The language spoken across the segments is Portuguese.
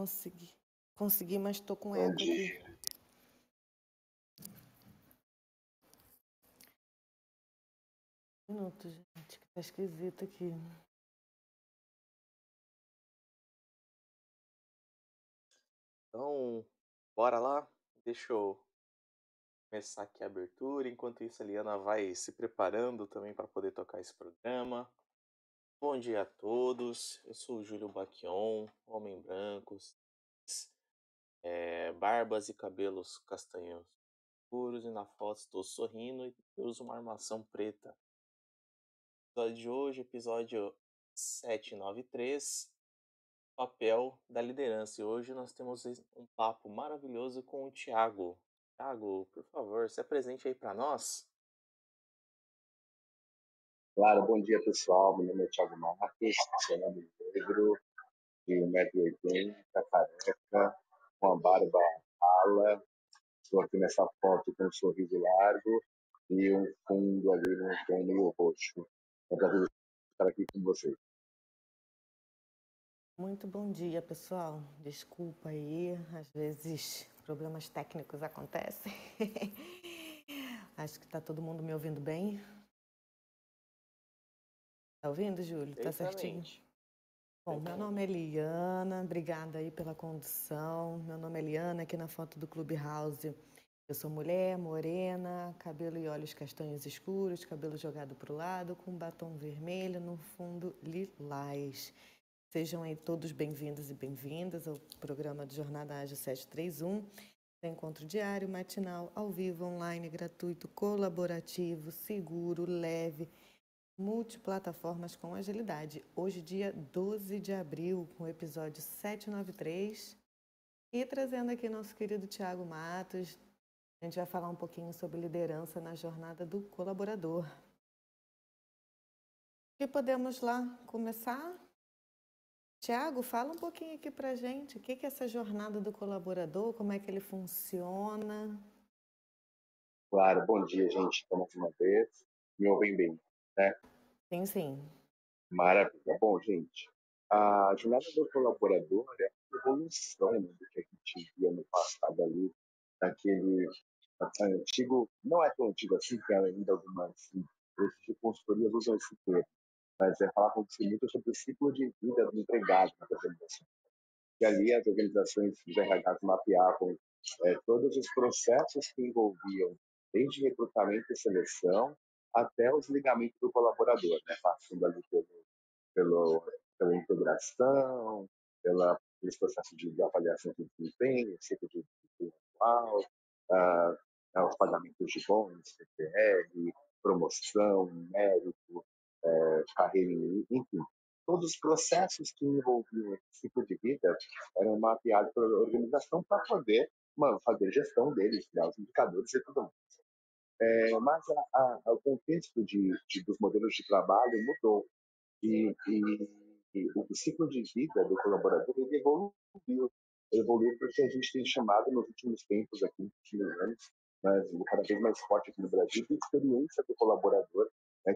Consegui. Consegui, mas tô com Bom eco aqui. dia. Um minuto, gente, que tá esquisito aqui. Então, bora lá? Deixa eu começar aqui a abertura. Enquanto isso, a Liana vai se preparando também para poder tocar esse programa. Bom dia a todos. Eu sou o Júlio Baquion, homem branco, barbas e cabelos castanhos escuros, e na foto estou sorrindo e uso uma armação preta. Episódio de hoje, episódio 793, papel da liderança. E hoje nós temos um papo maravilhoso com o Thiago. Thiago, por favor, se apresente aí para nós. Claro, bom dia pessoal, meu nome é Thiago Marques, sou nome negro, de 1,80 m, careca, com a barba rala, estou aqui nessa foto com um sorriso largo e um fundo ali no tom meio roxo. É um prazer estar aqui com vocês. Muito bom dia, pessoal. Desculpa aí, às vezes problemas técnicos acontecem. Acho que tá todo mundo me ouvindo bem. Tá ouvindo, Júlio? Tá certinho? Bom, meu nome é Liana, obrigada aí pela condução. Meu nome é Liana, aqui na foto do Clubhouse. Eu sou mulher, morena, cabelo e olhos castanhos escuros, cabelo jogado para o lado, com batom vermelho no fundo lilás. Sejam aí todos bem-vindos e bem-vindas ao programa do Jornada Ágil 731, encontro diário, matinal, ao vivo, online, gratuito, colaborativo, seguro, leve, multiplataformas com agilidade. Hoje, dia 12 de abril, com o episódio 793, e trazendo aqui nosso querido Thiago Matos. A gente vai falar um pouquinho sobre liderança na jornada do colaborador. E podemos lá começar? Thiago, fala um pouquinho aqui pra gente. O que é essa jornada do colaborador? Como é que ele funciona? Claro, bom dia gente, então, mais uma vez, me ouvem bem, né? Sim, sim. Maravilha. Bom, gente, a jornada do colaborador é uma evolução, né, do que a gente via no passado ali, daquele antigo, não é tão antigo assim, que ainda algumas consultorias usam esse termo, mas falavam muito sobre o ciclo de vida do empregado na organização. E ali as organizações de RHs mapeavam todos os processos que envolviam desde recrutamento e seleção até os ligamentos do colaborador, né, passando ali pela integração, pelos processos de avaliação de desempenho, ciclo de desempenho atual, os pagamentos de bônus, CPR, promoção, mérito, carreira, enfim. Todos os processos que envolviam esse ciclo de vida eram mapeados pela organização para poder fazer gestão deles, criar os indicadores e tudo mais. Mas o contexto dos modelos de trabalho mudou. E o ciclo de vida do colaborador ele evoluiu porque a gente tem chamado nos últimos tempos aqui, nos últimos anos, mas cada vez mais forte aqui no Brasil, de experiência do colaborador,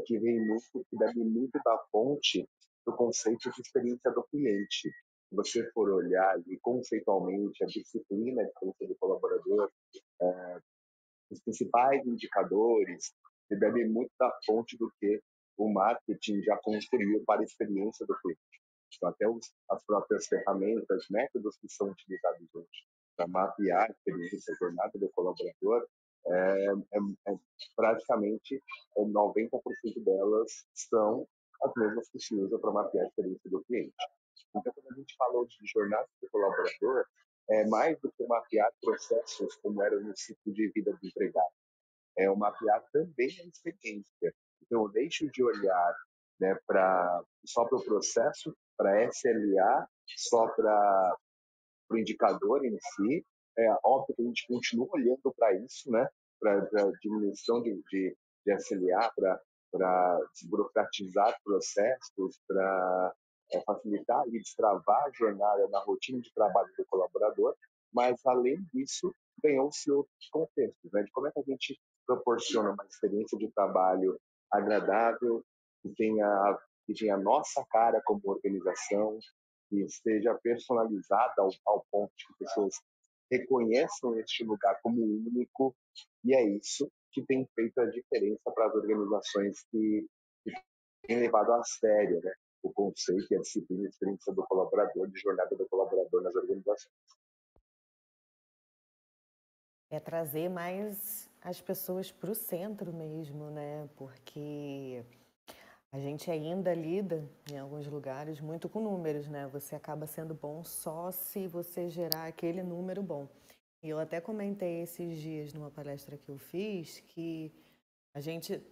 que vem muito, que deve muito da fonte do conceito de experiência do cliente. Se você for olhar ali conceitualmente a disciplina de experiência do colaborador, os principais indicadores, que devem muito da fonte do que o marketing já construiu para a experiência do cliente. Então, até as próprias ferramentas, métodos que são utilizados hoje para mapear a experiência, a jornada do colaborador, praticamente 90% delas são as mesmas que se usam para mapear a experiência do cliente. Então, quando a gente falou de jornada do colaborador, é mais do que mapear processos como era no ciclo de vida do empregado. É o mapear também a experiência. Então, eu deixo de olhar, né, só para o processo, para a SLA, só para o indicador em si. É óbvio que a gente continua olhando para isso, né, para a diminuição de SLA, para desburocratizar processos, para facilitar e destravar a jornada na rotina de trabalho do colaborador, mas, além disso, ganhou-se outros contextos, né, de como é que a gente proporciona uma experiência de trabalho agradável, que tenha a nossa cara como organização, que esteja personalizada ao ponto de que pessoas reconheçam este lugar como único, e é isso que tem feito a diferença para as organizações que têm levado a sério, né, o conceito e a disciplina de experiência do colaborador, de jornada do colaborador nas organizações. É trazer mais as pessoas para o centro mesmo, né? Porque a gente ainda lida, em alguns lugares, muito com números, né? Você acaba sendo bom só se você gerar aquele número bom. E eu até comentei esses dias numa palestra que eu fiz que a gente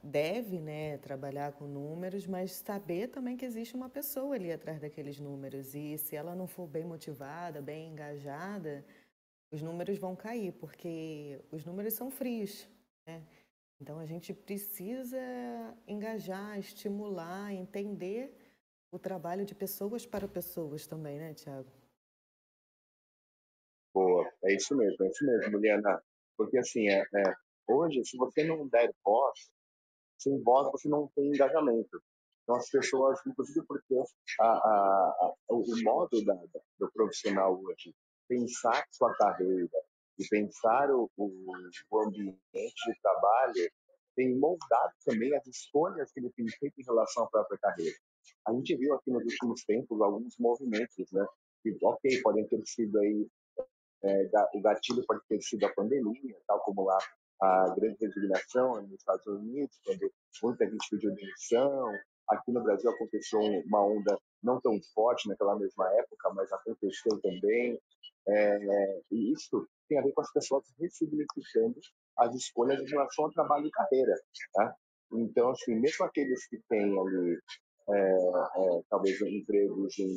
deve, né, trabalhar com números, mas saber também que existe uma pessoa ali atrás daqueles números. E se ela não for bem motivada, bem engajada, os números vão cair, porque os números são frios, né? Então a gente precisa engajar, estimular, entender o trabalho de pessoas para pessoas também, né, Tiago? Boa, é isso mesmo, Liana. Porque assim, hoje, se você não der voz, sem voz você não tem engajamento. Então as pessoas, inclusive porque o modo do profissional hoje, pensar sua carreira e pensar o ambiente de trabalho, tem moldado também as escolhas que ele tem feito em relação à própria carreira. A gente viu aqui nos últimos tempos alguns movimentos, né? Que, ok, podem ter sido aí o gatilho pode ter sido a pandemia, tal como lá a grande resignação nos Estados Unidos, quando muita gente pediu demissão. Aqui no Brasil aconteceu uma onda não tão forte naquela mesma época, mas aconteceu também. E isso tem a ver com as pessoas ressignificando as escolhas em relação ao trabalho e carreira. Tá? Então, assim, mesmo aqueles que têm ali talvez empregos em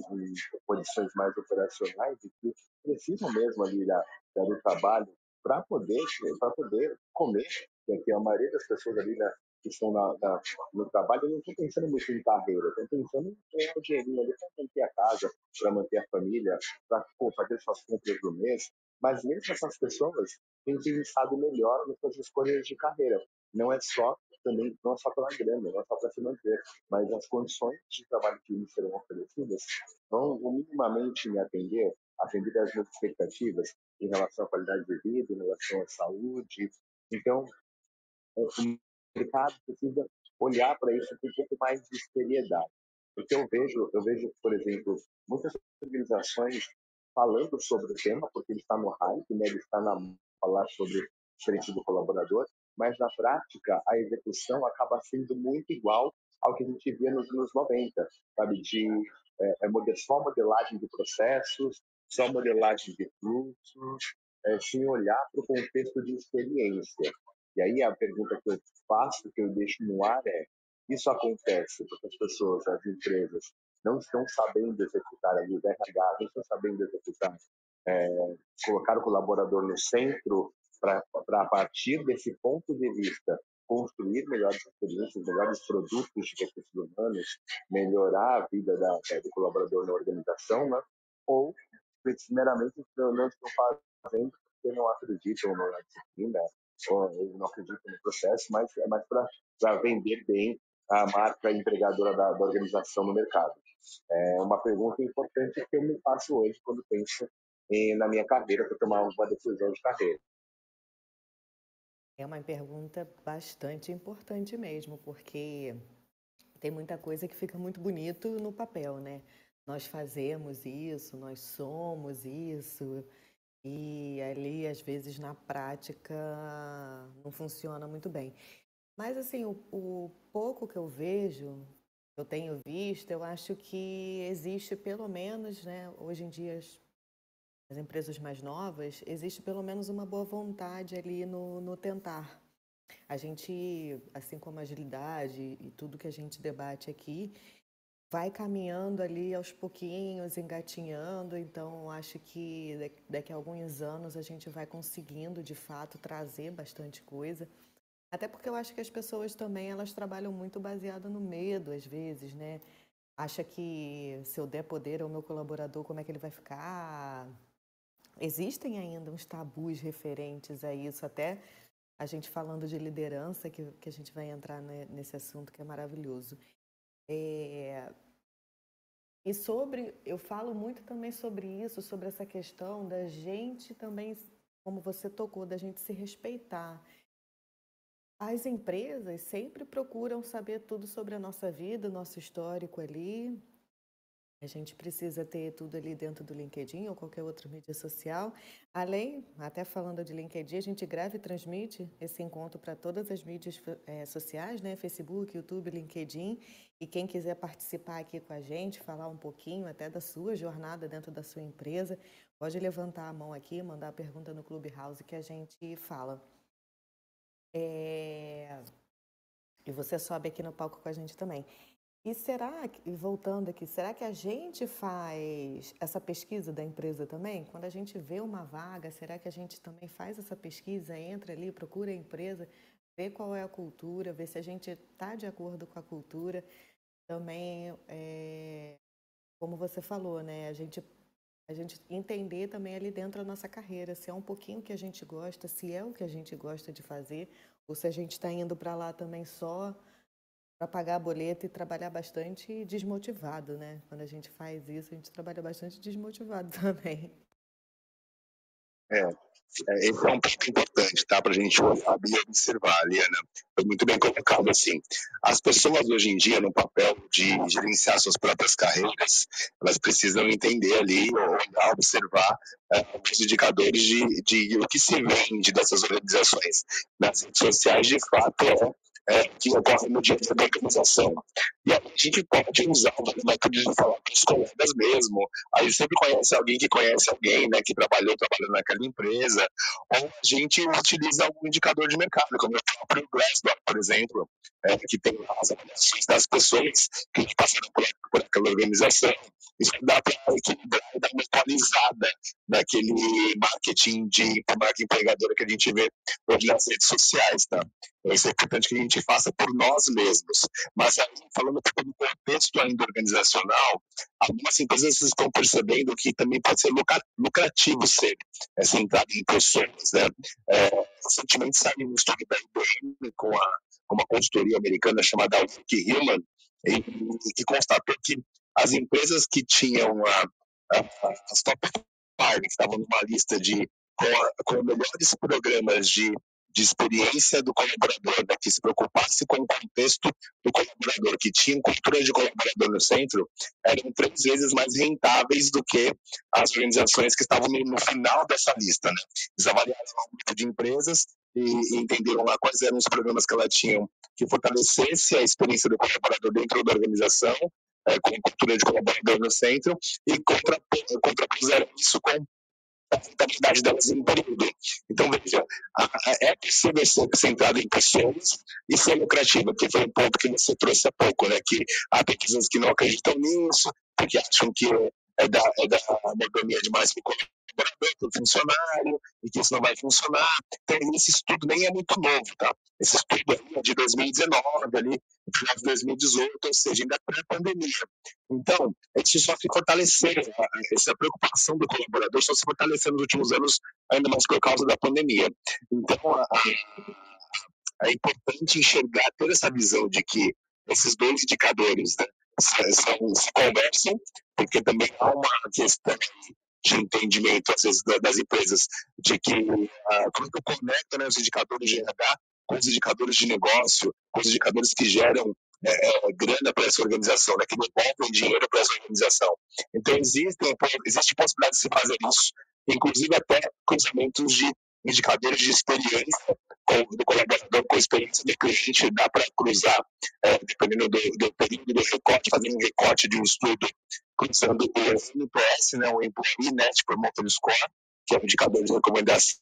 posições mais operacionais e que precisam mesmo ali do trabalho para poder comer, porque a maioria das pessoas ali que estão no trabalho não estão pensando muito em carreira, estão pensando em ganhar o dinheirinho ali para manter a casa, para manter a família, para fazer suas compras do mês, mas mesmo essas pessoas têm pensado melhor nas suas escolhas de carreira. Não é só também, não é só pela grana, não é só para se manter, mas as condições de trabalho que me serão oferecidas vão minimamente me atender às minhas expectativas em relação à qualidade de vida, em relação à saúde. Então, o mercado precisa olhar para isso com um pouco mais de seriedade. Porque eu vejo, por exemplo, muitas organizações falando sobre o tema, porque ele está no hype, né? Ele está na falar sobre experiência do colaborador, mas na prática a execução acaba sendo muito igual ao que a gente via nos anos 90, sabe? Só modelagem de processos, só modelagem de fluxos, sem olhar para o contexto de experiência. E aí a pergunta que eu faço, que eu deixo no ar isso acontece porque as pessoas, as empresas, não estão sabendo executar ali o RH, não estão sabendo executar, colocar o colaborador no centro para a partir desse ponto de vista construir melhores experiências, melhores produtos de recursos humanos, melhorar a vida do colaborador na organização, né? Ou, primeiramente, não estão fazendo porque não acreditam na disciplina, ou eles não acreditam no processo, mas é mais para vender bem a marca empregadora da organização no mercado. É uma pergunta importante que eu me faço hoje quando penso na minha carreira, para tomar uma decisão de carreira. É uma pergunta bastante importante mesmo, porque tem muita coisa que fica muito bonito no papel, né? Nós fazemos isso, nós somos isso, e ali, às vezes, na prática, não funciona muito bem. Mas, assim, o pouco que eu vejo, eu tenho visto, eu acho que existe pelo menos, né, hoje em dia, as empresas mais novas, existe pelo menos uma boa vontade ali no tentar. A gente, assim como a agilidade e tudo que a gente debate aqui, vai caminhando ali aos pouquinhos, engatinhando, então acho que daqui a alguns anos a gente vai conseguindo, de fato, trazer bastante coisa. Até porque eu acho que as pessoas também, elas trabalham muito baseado no medo, às vezes, né? Acha que se eu der poder ao meu colaborador, como é que ele vai ficar? Existem ainda uns tabus referentes a isso, até a gente falando de liderança, que a gente vai entrar nesse assunto que é maravilhoso. Eu falo muito também sobre isso, sobre essa questão da gente também, como você tocou, da gente se respeitar. As empresas sempre procuram saber tudo sobre a nossa vida, o nosso histórico ali. A gente precisa ter tudo ali dentro do LinkedIn ou qualquer outra mídia social. Além, até falando de LinkedIn, a gente grava e transmite esse encontro para todas as mídias sociais, né? Facebook, YouTube, LinkedIn. E quem quiser participar aqui com a gente, falar um pouquinho até da sua jornada dentro da sua empresa, pode levantar a mão aqui, mandar a pergunta no Clubhouse que a gente fala. E você sobe aqui no palco com a gente também. E será que, voltando aqui, será que a gente faz essa pesquisa da empresa também? Quando a gente vê uma vaga, será que a gente também faz essa pesquisa, entra ali, procura a empresa, vê qual é a cultura, vê se a gente está de acordo com a cultura? Também, como você falou, né? A gente entender também ali dentro da nossa carreira, se é um pouquinho que a gente gosta, se é o que a gente gosta de fazer, ou se a gente está indo para lá também só para pagar a boleta e trabalhar bastante desmotivado, né? Quando a gente faz isso, a gente trabalha bastante desmotivado também. Esse é um ponto importante, tá? Para a gente saber e observar, Liana. Foi muito bem colocado, assim. As pessoas hoje em dia, no papel de gerenciar suas próprias carreiras, elas precisam entender ali, olhar, observar os indicadores de o que se vende dessas organizações. Nas redes sociais, de fato, que ocorre no dia a dia da organização. E a gente pode usar o método de falar com os colegas mesmo. Aí sempre conhece alguém que conhece alguém, né, que trabalhou naquela empresa, ou a gente utiliza algum indicador de mercado, como o próprio Glassdoor, por exemplo, que tem as avaliações das pessoas que passaram por aquela organização. Isso dá para equilibrar e dar uma atualizada naquele marketing de marca empregadora que a gente vê hoje nas redes sociais, tá? Isso é importante que a gente faça por nós mesmos. Mas aí, falando um pouco do contexto ainda organizacional, algumas empresas estão percebendo que também pode ser lucrativo ser centrado em pessoas, né? Recentemente saiu um estudo da IBM com uma consultoria americana chamada Wiki Human, e que constatou que as empresas que tinham as top 5, que estavam numa lista com melhores programas de experiência do colaborador, né, que se preocupasse com o contexto do colaborador, que tinha cultura de colaborador no centro, eram 3 vezes mais rentáveis do que as organizações que estavam no final dessa lista. Né? Eles avaliaram o grupo de empresas e entenderam lá quais eram os programas que elas tinham que fortalecesse a experiência do colaborador dentro da organização, com cultura de colaborador no centro, e contrapuseram isso com a rentabilidade delas em um período. Então, veja, é possível ser centrado em pessoas e ser lucrativa, que foi um ponto que você trouxe há pouco, né? Que há pessoas que não acreditam nisso, porque acham que é da monogamia demais para o colaborador, para o funcionário, e que isso não vai funcionar. Então, esse estudo nem é muito novo, tá? Esse estudo é de 2019, ali, final de 2018, ou seja, ainda pré-pandemia. Então, isso só se fortaleceu, essa preocupação do colaborador só se fortaleceu nos últimos anos, ainda mais por causa da pandemia. Então, é importante enxergar, ter essa visão de que esses dois indicadores, né, se conversam, porque também há uma questão de entendimento, às vezes, das empresas, de que quando conecta, né, os indicadores de RH com os indicadores de negócio, com os indicadores que geram grana para essa organização, né, que devolvem dinheiro para essa organização. Então, existe possibilidade de se fazer isso, inclusive até cruzamentos de indicadores de experiência do colaborador com a experiência do cliente, dá para cruzar, dependendo do período do recorte, fazer um recorte de um estudo cruzando o NPS, né, o Employee Net Promoter Score, que é um indicador de recomendação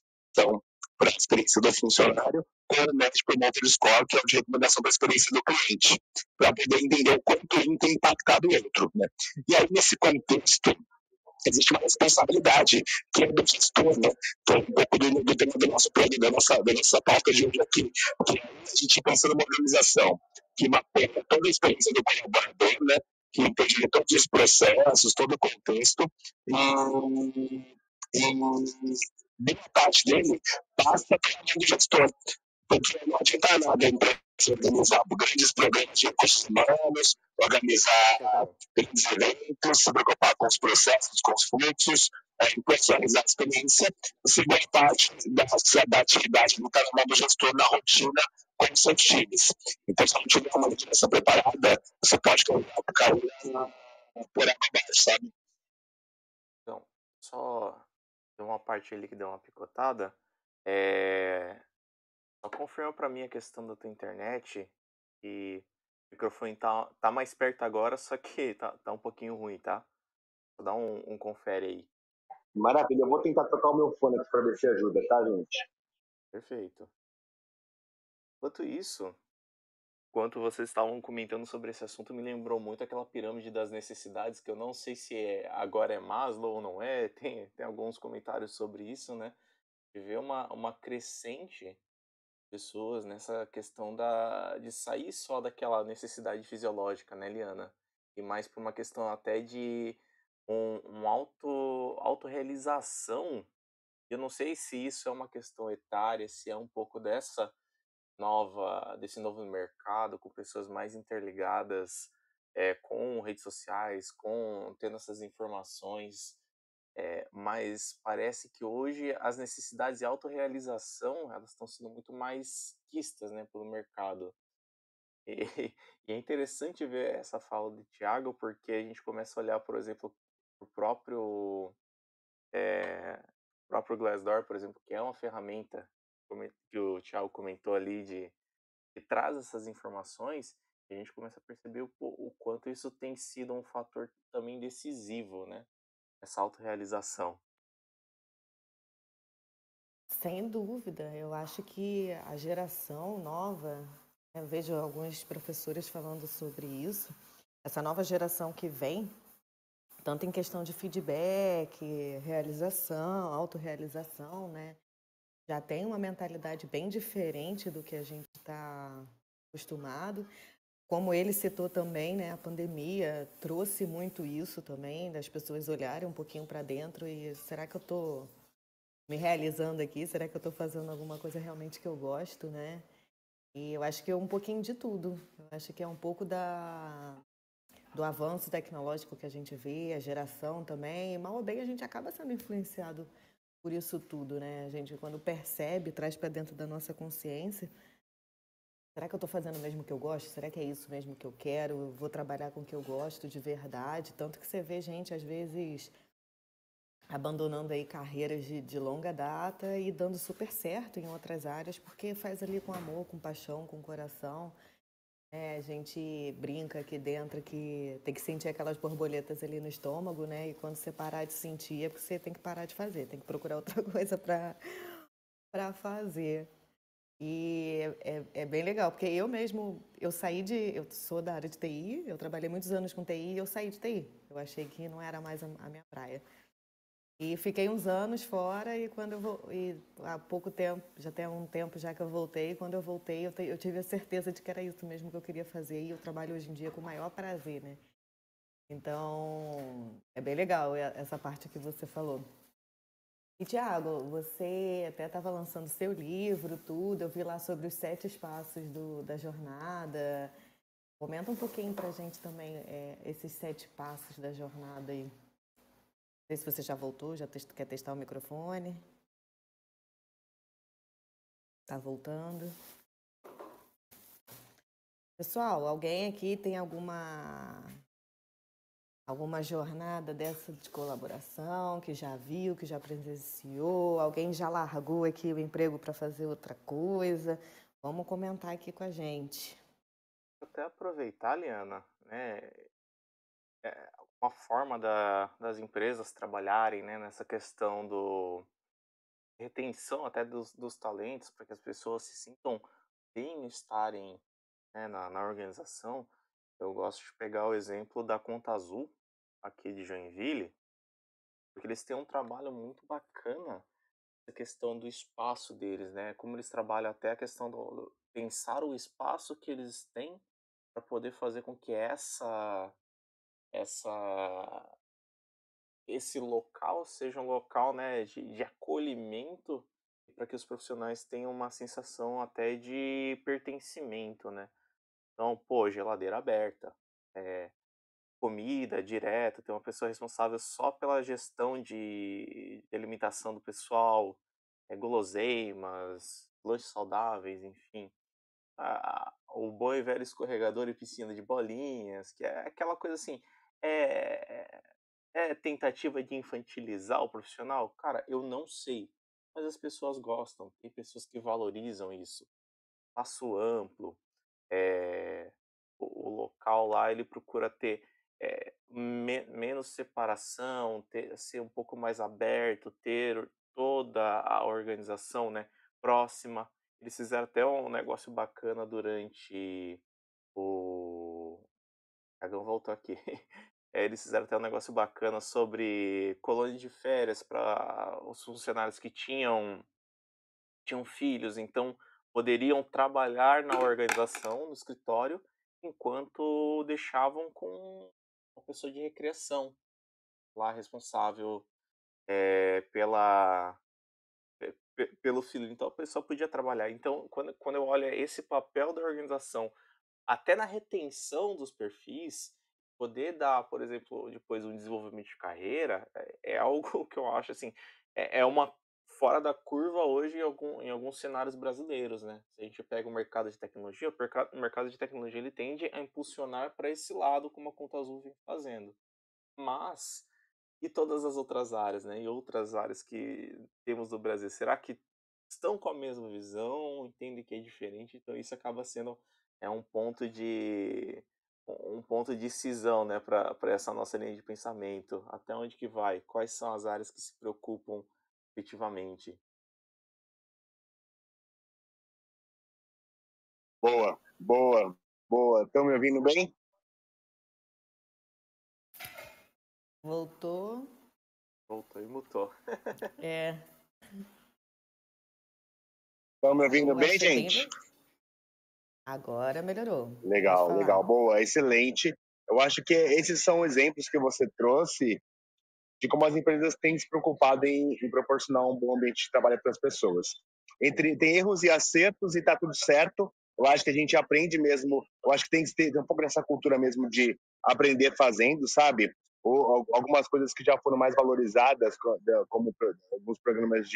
para a experiência do funcionário, com o Net Promoter Score, que é o de recomendação para a experiência do cliente, para poder entender o quanto um tem impactado o outro. Né? E aí, nesse contexto, existe uma responsabilidade que é do gestor, né? Que é um pouco do tema do nosso plano, da nossa pauta de hoje aqui. Que a gente pensa numa organização que mapeia toda a experiência do colaborador, né? Que entende todos os processos, todo o contexto, e boa parte dele passa para o gestor. porque não adianta nada a empresa organizar grandes programas de recursos humanos, organizar grandes eventos, se preocupar com os processos, com os fluxos, personalizar a experiência, se boa parte da atividade do carnaval do gestor na rotina com os seus times. Então, se não tiver uma liderança preparada, você pode cair por água abaixo, sabe? Então, só tem uma parte ali que deu uma picotada. Só confirma pra mim a questão da tua internet e o microfone tá mais perto agora, só que tá um pouquinho ruim, tá? Vou dar um confere aí. Maravilha, eu vou tentar trocar o meu fone aqui para ver se ajuda, tá, gente? Perfeito. Enquanto isso, enquanto vocês estavam comentando sobre esse assunto, me lembrou muito aquela pirâmide das necessidades, que eu não sei se agora é Maslow ou não é, tem alguns comentários sobre isso, né? De ver uma crescente pessoas nessa questão de sair só daquela necessidade fisiológica, né, Liana? E mais por uma questão até de autorrealização. Eu não sei se isso é uma questão etária, se é um pouco desse novo mercado, com pessoas mais interligadas com redes sociais, tendo essas informações, mas parece que hoje as necessidades de autorrealização, elas estão sendo muito mais quistas, né, pelo mercado. E, e é interessante ver essa fala do Thiago, porque a gente começa a olhar, por exemplo, o próprio Glassdoor, por exemplo, que é uma ferramenta que o Thiago comentou ali que traz essas informações, e a gente começa a perceber o quanto isso tem sido um fator também decisivo, né? Essa autorrealização. Sem dúvida, eu acho que a geração nova, eu vejo alguns professores falando sobre isso, essa nova geração que vem, tanto em questão de feedback, realização, autorrealização, né? Já tem uma mentalidade bem diferente do que a gente está acostumado. Como ele citou também, né, a pandemia trouxe muito isso também, das pessoas olharem um pouquinho para dentro e será que eu estou me realizando aqui? Será que eu estou fazendo alguma coisa realmente que eu gosto, né? E eu acho que é um pouquinho de tudo. Eu acho que é um pouco do avanço tecnológico que a gente vê, a geração também. Mal ou bem, a gente acaba sendo influenciado por isso tudo, né? A gente, quando percebe, traz para dentro da nossa consciência. Será que eu estou fazendo mesmo o que eu gosto? Será que é isso mesmo que eu quero? Eu vou trabalhar com o que eu gosto de verdade? Tanto que você vê gente, às vezes, abandonando aí carreiras de longa data e dando super certo em outras áreas, porque faz ali com amor, com paixão, com coração. A gente brinca aqui dentro que tem que sentir aquelas borboletas ali no estômago, né? E quando você parar de sentir, é porque você tem que parar de fazer, tem que procurar outra coisa para fazer. E é bem legal, porque eu mesmo, eu sou da área de TI, eu trabalhei muitos anos com TI e eu saí de TI. Eu achei que não era mais a minha praia. E fiquei uns anos fora e há pouco tempo, já tem um tempo já que eu voltei, quando eu voltei eu tive a certeza de que era isso mesmo que eu queria fazer e eu trabalho hoje em dia com o maior prazer, né? Então, é bem legal essa parte que você falou. E, Tiago, você até estava lançando seu livro, tudo, eu vi lá sobre os 7 passos da jornada. Comenta um pouquinho pra gente também esses 7 passos da jornada aí. Não sei se você já voltou, quer testar o microfone. Tá voltando. Pessoal, alguém aqui tem alguma jornada dessa de colaboração, que já viu, que já presenciou? Alguém já largou aqui o emprego para fazer outra coisa? Vamos comentar aqui com a gente. Vou até aproveitar, Liana, né? Uma forma das empresas trabalharem, né, nessa questão retenção até dos talentos, para que as pessoas se sintam bem estarem, né, na organização. Eu gosto de pegar o exemplo da Conta Azul, aqui de Joinville, porque eles têm um trabalho muito bacana a questão do espaço deles, né? Como eles trabalham até a questão do pensar o espaço que eles têm para poder fazer com que esse local seja um local, né, de acolhimento para que os profissionais tenham uma sensação até de pertencimento, né? Então, pô, geladeira aberta, comida direto, ter uma pessoa responsável só pela gestão de alimentação do pessoal, guloseimas, lanches saudáveis, enfim. O bom e velho escorregador e piscina de bolinhas, que é aquela coisa assim, é, é tentativa de infantilizar o profissional? Cara, eu não sei, mas as pessoas gostam, tem pessoas que valorizam isso. Espaço amplo, eh, o local lá ele procura ter menos separação, ser um pouco mais aberto, ter toda a organização, né, próxima. Eles fizeram até um negócio bacana durante o Cagão voltou aqui. Eles fizeram até um negócio bacana sobre colônia de férias para os funcionários que tinham filhos, então poderiam trabalhar na organização, no escritório, enquanto deixavam com uma pessoa de recreação lá responsável pela pelo filho. Então a pessoa podia trabalhar. Então, quando eu olho esse papel da organização, até na retenção dos perfis, poder dar, por exemplo, depois um desenvolvimento de carreira, é algo que eu acho assim, é uma fora da curva hoje em alguns cenários brasileiros, né? Se a gente pega o mercado de tecnologia, o mercado de tecnologia ele tende a impulsionar para esse lado, como a Conta Azul vem fazendo. Mas e todas as outras áreas, né? E outras áreas que temos no Brasil, será que estão com a mesma visão, entendem que é diferente? Então isso acaba sendo um ponto de cisão, né, para essa nossa linha de pensamento. Até onde que vai? Quais são as áreas que se preocupam efetivamente? Boa, boa, boa. Estão me ouvindo bem? Voltou. Voltou e mutou. Estão me ouvindo Eu bem, achei bem. gente? Agora melhorou. Pode Legal, falar. legal. Boa, excelente. Eu acho que esses são exemplos que você trouxe de como as empresas têm se preocupado em proporcionar um bom ambiente de trabalho para as pessoas. Tem erros e acertos e está tudo certo. Eu acho que a gente aprende mesmo. Eu acho que tem que ter um pouco dessa cultura mesmo de aprender fazendo, sabe? Ou algumas coisas que já foram mais valorizadas, como alguns programas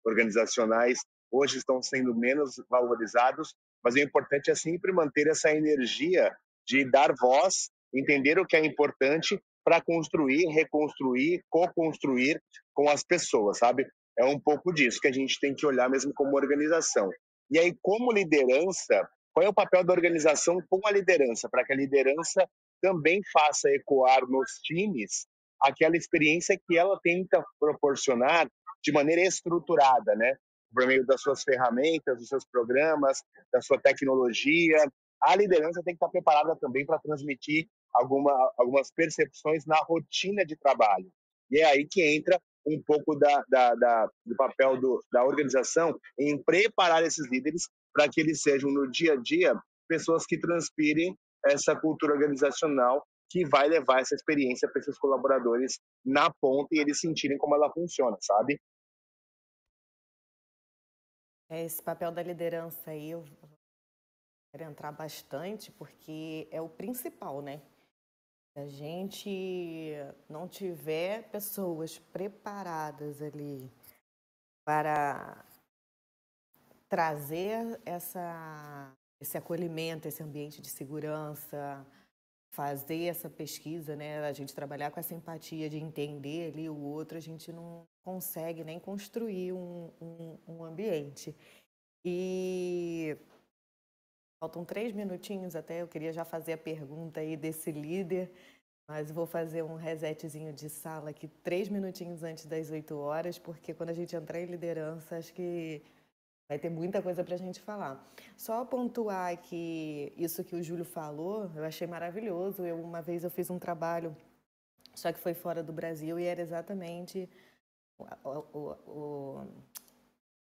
organizacionais, hoje estão sendo menos valorizados. Mas o importante é sempre manter essa energia de dar voz, entender o que é importante para construir, reconstruir, co-construir com as pessoas, sabe? É um pouco disso que a gente tem que olhar mesmo como organização. E aí, como liderança, qual é o papel da organização com a liderança? Para que a liderança também faça ecoar nos times aquela experiência que ela tenta proporcionar de maneira estruturada, né? Por meio das suas ferramentas, dos seus programas, da sua tecnologia. A liderança tem que estar preparada também para transmitir algumas percepções na rotina de trabalho. E é aí que entra um pouco do papel da organização em preparar esses líderes para que eles sejam, no dia a dia, pessoas que transpirem essa cultura organizacional que vai levar essa experiência para esses colaboradores na ponta e eles sentirem como ela funciona, sabe? Esse papel da liderança aí, eu quero entrar bastante, porque é o principal, né? Se a gente não tiver pessoas preparadas ali para trazer esse acolhimento, esse ambiente de segurança, fazer essa pesquisa, né? A gente trabalhar com essa empatia de entender ali o outro, a gente não consegue nem construir um ambiente. E faltam 3 minutinhos até, eu queria já fazer a pergunta aí desse líder, mas vou fazer um resetzinho de sala aqui 3 minutinhos antes das 8 horas, porque quando a gente entrar em liderança, acho que vai ter muita coisa para a gente falar. Só pontuar que isso que o Júlio falou, eu achei maravilhoso. Uma vez eu fiz um trabalho, só que foi fora do Brasil, e era exatamente o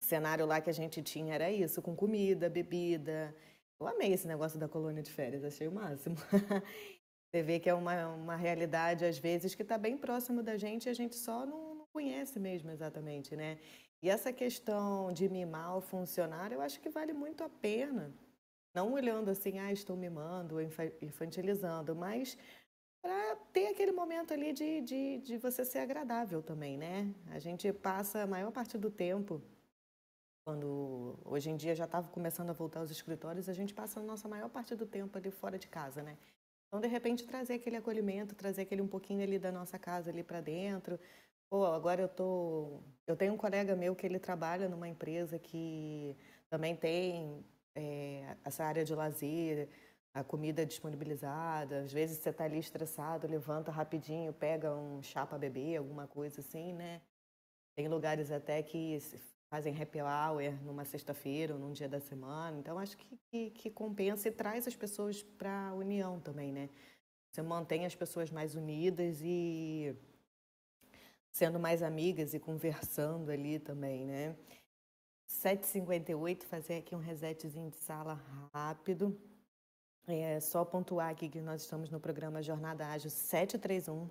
cenário lá que a gente tinha, era isso, com comida, bebida. Eu amei esse negócio da colônia de férias, achei o máximo. Você vê que é uma realidade, às vezes, que está bem próximo da gente e a gente só não conhece mesmo exatamente, né? E essa questão de mimar o funcionário, eu acho que vale muito a pena. Não olhando assim, estou mimando, infantilizando, mas para ter aquele momento ali de você ser agradável também, né? A gente passa a maior parte do tempo, quando hoje em dia já estava começando a voltar aos escritórios, a gente passa a nossa maior parte do tempo ali fora de casa, né? Então, de repente, trazer aquele acolhimento, trazer aquele um pouquinho ali da nossa casa ali para dentro. Pô, agora eu tenho um colega meu que ele trabalha numa empresa que também tem essa área de lazer, a comida disponibilizada. Às vezes você está ali estressado, levanta rapidinho, pega um chá para beber, alguma coisa assim, né? Tem lugares até que fazem happy hour numa sexta-feira ou num dia da semana. Então, acho que compensa e traz as pessoas para a união também, né? Você mantém as pessoas mais unidas e sendo mais amigas e conversando ali também, né? 7h58, fazer aqui um resetzinho de sala rápido. É só pontuar aqui que nós estamos no programa Jornada Ágil 731,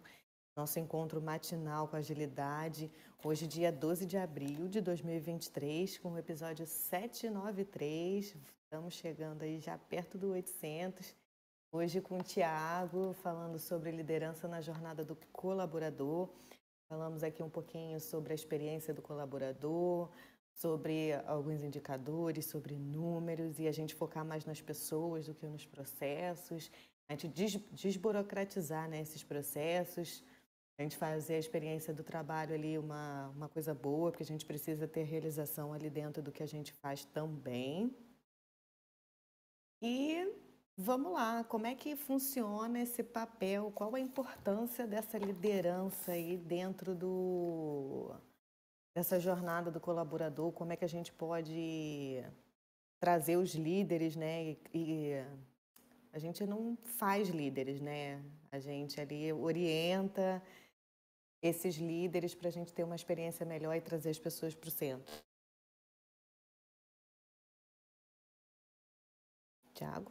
nosso encontro matinal com agilidade, hoje dia 12 de abril de 2023, com o episódio 793, estamos chegando aí já perto do 800, hoje com o Thiago, falando sobre liderança na jornada do colaborador, falamos aqui um pouquinho sobre a experiência do colaborador, sobre alguns indicadores, sobre números, e a gente focar mais nas pessoas do que nos processos, a gente desburocratizar, né, esses processos, a gente fazer a experiência do trabalho ali uma coisa boa, porque a gente precisa ter realização ali dentro do que a gente faz também. E vamos lá, como é que funciona esse papel? Qual a importância dessa liderança aí dentro dessa jornada do colaborador? Como é que a gente pode trazer os líderes, né? E a gente não faz líderes, né? A gente ali orienta esses líderes para a gente ter uma experiência melhor e trazer as pessoas para o centro. Thiago?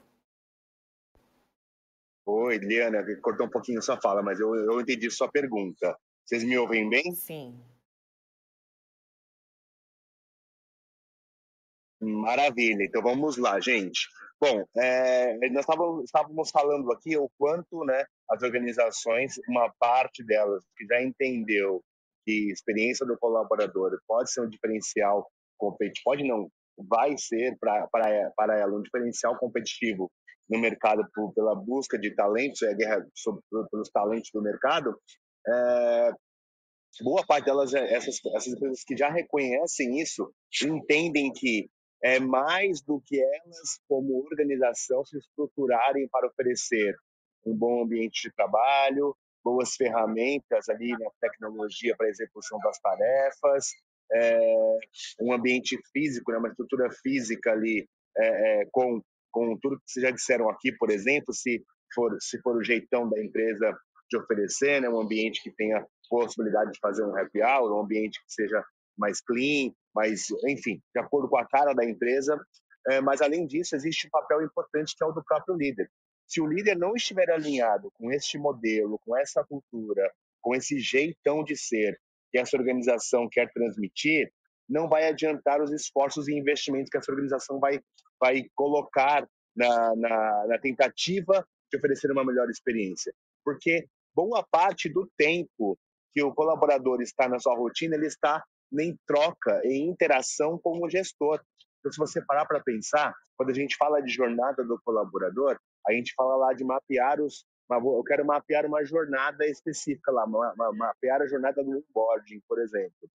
Oi, Liana, cortou um pouquinho sua fala, mas eu entendi sua pergunta. Vocês me ouvem bem? Sim. Maravilha, então vamos lá, gente. Bom, nós estávamos falando aqui o quanto, né, as organizações, uma parte delas que já entendeu que a experiência do colaborador pode ser um diferencial competitivo, pode não, vai ser para ela um diferencial competitivo no mercado pela busca de talentos, a guerra pelos talentos do mercado, boa parte delas, essas empresas que já reconhecem isso, entendem que é mais do que elas, como organização, se estruturarem para oferecer um bom ambiente de trabalho, boas ferramentas ali na tecnologia para a execução das tarefas, um ambiente físico, né, uma estrutura física ali com tudo que vocês já disseram aqui, por exemplo, se for o jeitão da empresa de oferecer, né, um ambiente que tenha possibilidade de fazer um happy hour, um ambiente que seja mais clean, mais, enfim, de acordo com a cara da empresa. Mas, além disso, existe um papel importante que é o do próprio líder. Se o líder não estiver alinhado com este modelo, com essa cultura, com esse jeitão de ser que essa organização quer transmitir, não vai adiantar os esforços e investimentos que essa organização vai colocar na tentativa de oferecer uma melhor experiência. Porque boa parte do tempo que o colaborador está na sua rotina, ele está em troca, em interação com o gestor. Então, se você parar para pensar, quando a gente fala de jornada do colaborador, a gente fala lá de mapear eu quero mapear uma jornada específica lá, mapear a jornada do onboarding, por exemplo.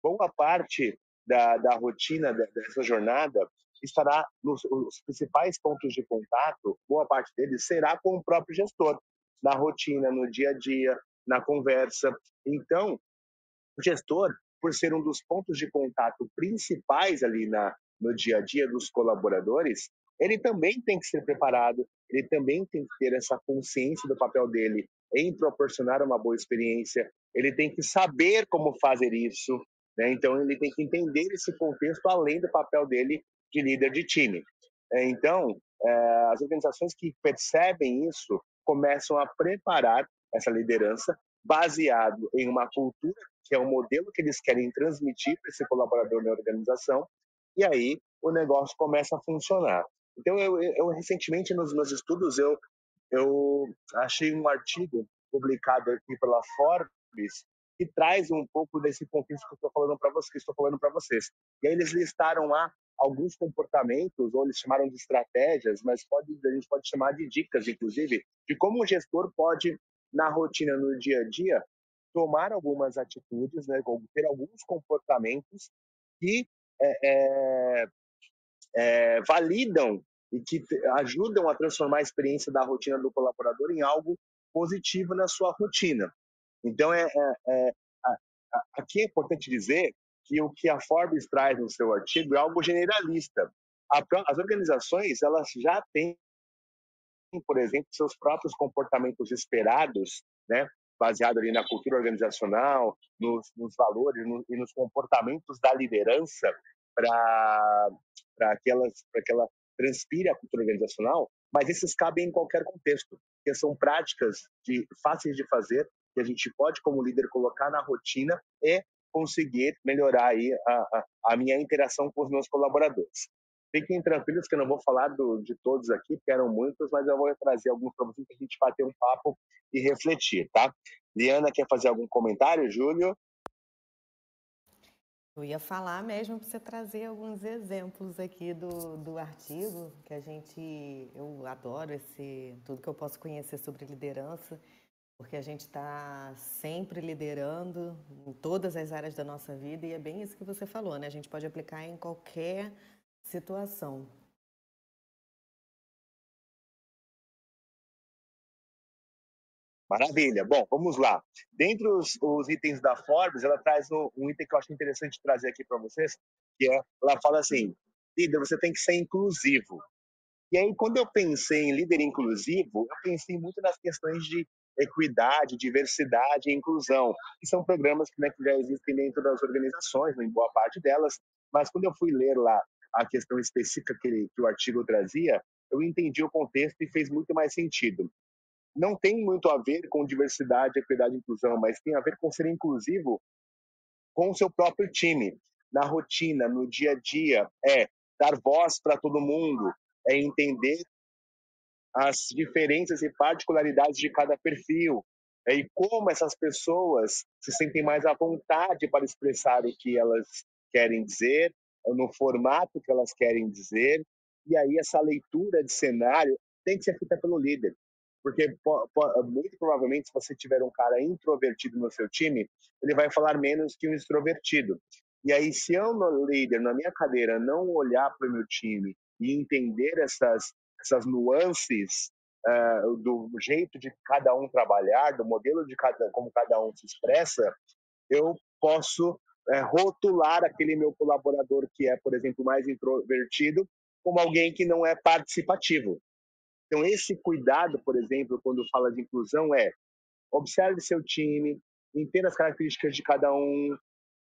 Boa parte da rotina dessa jornada estará os principais pontos de contato, boa parte deles será com o próprio gestor, na rotina, no dia a dia, na conversa. Então, o gestor, por ser um dos pontos de contato principais ali no dia a dia dos colaboradores, ele também tem que ser preparado, ele também tem que ter essa consciência do papel dele em proporcionar uma boa experiência, ele tem que saber como fazer isso, né? Então ele tem que entender esse contexto além do papel dele de líder de time. Então, as organizações que percebem isso começam a preparar essa liderança baseado em uma cultura, que é um modelo que eles querem transmitir para esse colaborador na organização, e aí o negócio começa a funcionar. Então, eu recentemente, nos meus estudos, eu achei um artigo publicado aqui pela Forbes que traz um pouco desse contexto que eu estou falando para vocês. E aí eles listaram lá alguns comportamentos, ou eles chamaram de estratégias, mas a gente pode chamar de dicas, inclusive, de como o gestor pode, na rotina, no dia a dia, tomar algumas atitudes, né, ter alguns comportamentos que é, validam e que ajudam a transformar a experiência da rotina do colaborador em algo positivo na sua rotina. Então, aqui é importante dizer que o que a Forbes traz no seu artigo é algo generalista. As organizações, elas já têm, por exemplo, seus próprios comportamentos esperados, né, baseado ali na cultura organizacional, nos valores e nos comportamentos da liderança para que ela transpire a cultura organizacional, mas esses cabem em qualquer contexto, porque são práticas fáceis de fazer, que a gente pode, como líder, colocar na rotina e conseguir melhorar aí a minha interação com os meus colaboradores. Fiquem tranquilos que eu não vou falar de todos aqui, porque eram muitos, mas eu vou trazer alguns para vocês para a gente bater um papo e refletir, tá? Liana, quer fazer algum comentário? Júlio? Eu ia falar mesmo para você trazer alguns exemplos aqui do artigo, que eu adoro tudo que eu posso conhecer sobre liderança, porque a gente está sempre liderando em todas as áreas da nossa vida, e é bem isso que você falou, né? A gente pode aplicar em qualquer situação. Maravilha. Bom, vamos lá. Dentre os itens da Forbes, ela traz um item que eu acho interessante trazer aqui para vocês, que ela fala assim, líder, você tem que ser inclusivo. E aí, quando eu pensei em líder inclusivo, eu pensei muito nas questões de equidade, diversidade e inclusão, que são programas que já existem dentro das organizações, em boa parte delas, mas quando eu fui ler lá a questão específica que o artigo trazia, eu entendi o contexto e fez muito mais sentido. Não tem muito a ver com diversidade, equidade e inclusão, mas tem a ver com ser inclusivo com o seu próprio time, na rotina, no dia a dia, dar voz para todo mundo, entender as diferenças e particularidades de cada perfil, e como essas pessoas se sentem mais à vontade para expressar o que elas querem dizer, no formato que elas querem dizer, e aí essa leitura de cenário tem que ser feita pelo líder. Porque muito provavelmente, se você tiver um cara introvertido no seu time, ele vai falar menos que um extrovertido. E aí, se eu, no líder, na minha cadeira, não olhar para o meu time e entender essas nuances do jeito de cada um trabalhar, do modelo como cada um se expressa, eu posso rotular aquele meu colaborador que é, por exemplo, mais introvertido, como alguém que não é participativo. Então, esse cuidado, por exemplo, quando fala de inclusão, observe seu time, entenda as características de cada um,